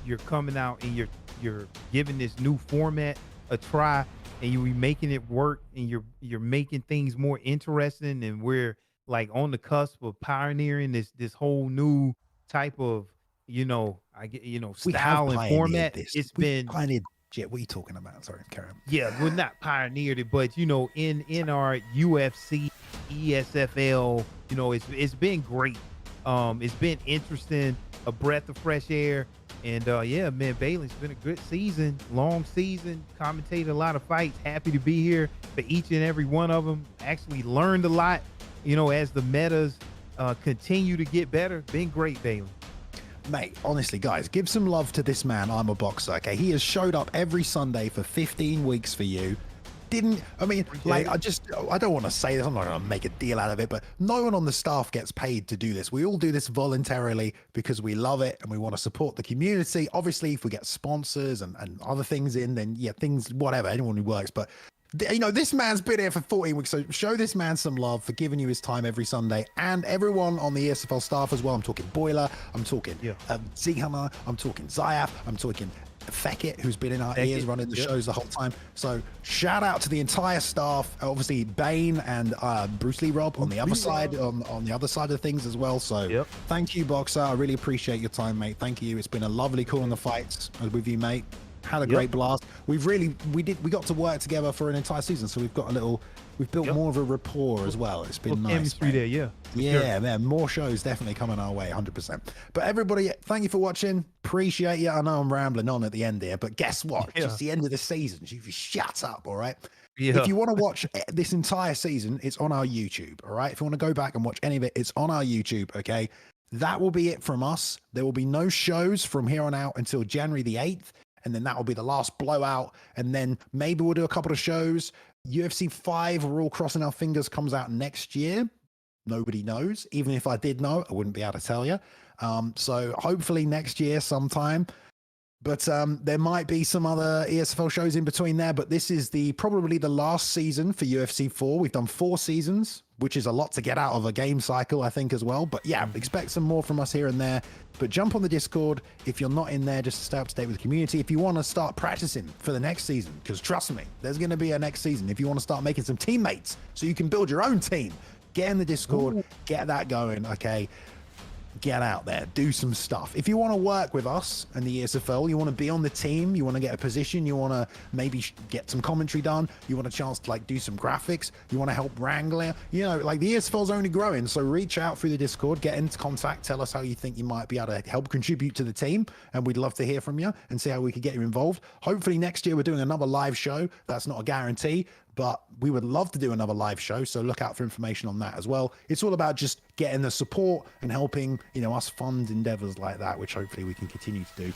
S4: you're coming out and you're giving this new format a try, and you're making it work, and you're making things more interesting, and we're like on the cusp of pioneering this whole new type of style and format.
S3: It's been pioneered. What are you talking about? Sorry, carry on.
S4: Yeah, we're not pioneered it, but in our UFC, ESFL, it's been great. It's been interesting, a breath of fresh air. And yeah, man, Bailey, it's been a good season, long season, commentated a lot of fights. Happy to be here for each and every one of them. Actually learned a lot, as the metas continue to get better. Been great, Bailey.
S3: Mate, honestly, guys, give some love to this man. I'm a Boxer, okay? He has showed up every Sunday for 15 weeks for you. I don't want to say this, I'm not going to make a deal out of it, but no one on the staff gets paid to do this. We all do this voluntarily because we love it and we want to support the community. Obviously, if we get sponsors and other things in, then yeah, whatever, anyone who works. But, this man's been here for 14 weeks, so show this man some love for giving you his time every Sunday, and everyone on the ESFL staff as well. I'm talking Boiler, I'm talking Zieghammer, I'm talking Zayaf, I'm talking Feckett, who's been in our ears running the shows the whole time. So shout out to the entire staff, obviously Bane and Bruce Lee Rob on the other side, on the other side of things as well. So thank you, Boxer. I really appreciate your time, mate. Thank you. It's been a lovely call on the fights with you, mate. Had a great blast. We got to work together for an entire season, so we've built more of a rapport as well. It's been nice.
S4: Chemistry there,
S3: yeah, man. More shows definitely coming our way, 100%. But everybody, thank you for watching. Appreciate you. I know I'm rambling on at the end here, but guess what? It's the end of the season. So if you shut up, all right? Yeah. If you want to watch this entire season, it's on our YouTube, all right? If you want to go back and watch any of it, it's on our YouTube, okay? That will be it from us. There will be no shows from here on out until January the 8th. And then that will be the last blowout. And then maybe we'll do a couple of shows. UFC 5, we're all crossing our fingers, comes out next year. Nobody knows. Even if I did know, I wouldn't be able to tell you. So hopefully next year sometime. But there might be some other ESFL shows in between there. But this is probably the last season for UFC 4. We've done 4 seasons, which is a lot to get out of a game cycle, I think, as well. But yeah, expect some more from us here and there. But jump on the Discord if you're not in there, just to stay up to date with the community. If you want to start practicing for the next season, because trust me, there's going to be a next season. If you want to start making some teammates so you can build your own team, get in the Discord, get that going, okay? Get out there, do some stuff. If you want to work with us and the ESFL, you want to be on the team, you want to get a position, you want to maybe get some commentary done, you want a chance to do some graphics, you want to help wrangler, the ESFL's only growing, so reach out through the Discord, get into contact, tell us how you think you might be able to help contribute to the team, and we'd love to hear from you and see how we could get you involved. Hopefully next year we're doing another live show. That's not a guarantee, but we would love to do another live show, so look out for information on that as well. It's all about just getting the support and helping, us fund endeavors like that, which hopefully we can continue to do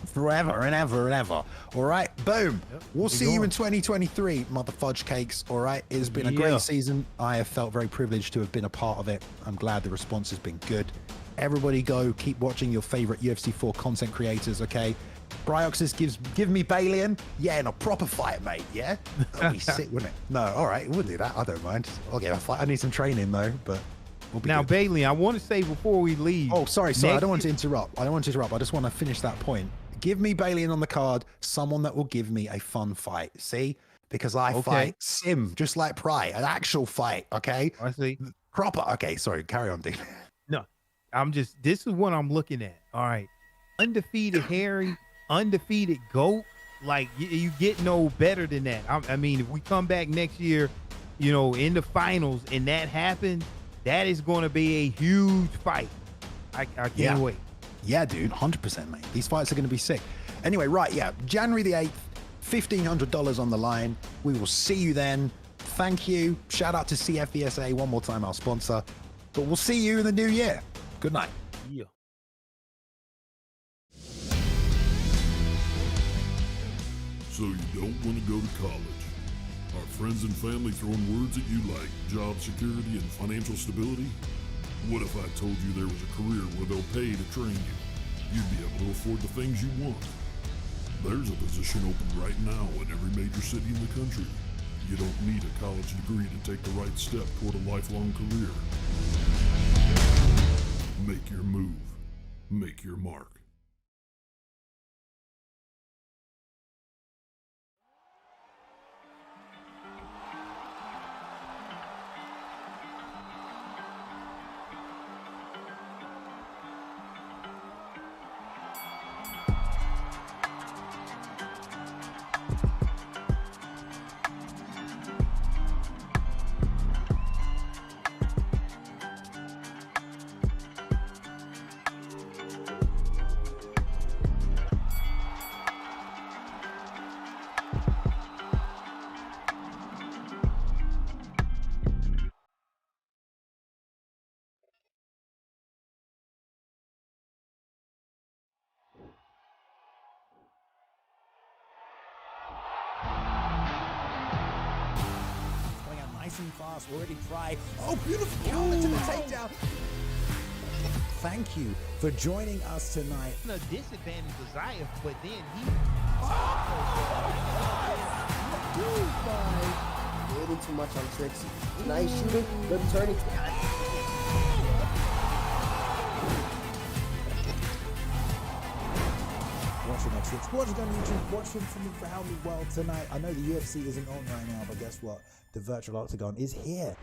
S3: forever and ever and ever. All right, boom. We'll see you in 2023, mother fudge cakes. All right, it's been a great season. I have felt very privileged to have been a part of it. I'm glad the response has been good. Everybody go keep watching your favorite UFC 4 content creators, okay? Bryoxis give me Balian. Yeah, in a proper fight, mate. Yeah, that'd be sick, wouldn't it? No, all right, we'll do that. I don't mind. I'll get a fight. I need some training though, but we'll be
S4: now,
S3: good.
S4: Bailey, I want to say before we leave.
S3: Oh, sorry. I don't want to interrupt. I just want to finish that point. Give me Balian on the card. Someone that will give me a fun fight. See, because I fight sim, just like Pry, an actual fight. Okay.
S4: I see.
S3: Proper. Okay. Sorry. Carry on, dude.
S4: No, this is what I'm looking at. All right. Undefeated Harry, undefeated GOAT. Like, you get no better than that. I mean, if we come back next year, you know, in the finals and that happens, that is going to be a huge fight. I can't wait.
S3: Yeah, dude. 100%, mate. These fights are going to be sick. Anyway, right. Yeah. January the 8th, $1,500 on the line. We will see you then. Thank you. Shout out to CFVSA one more time, our sponsor. But we'll see you in the new year. Good night.
S4: Yeah.
S2: So you don't want to go to college? Are friends and family throwing words at you like job security and financial stability? What if I told you there was a career where they'll pay to train you? You'd be able to afford the things you want. There's a position open right now in every major city in the country. You don't need a college degree to take the right step toward a lifelong career. Make your move. Make your mark.
S3: Nice and fast, already Pry. Oh, beautiful counter to the takedown. Thank you for joining us tonight.
S4: The disadvantage was Zayef, but then he.
S5: A little too much on Trixie. Nice shooting, good turning.
S3: Watching on Twitch, watching on YouTube, watching from around the world tonight. I know the UFC isn't on right now, but guess what? The virtual octagon is here.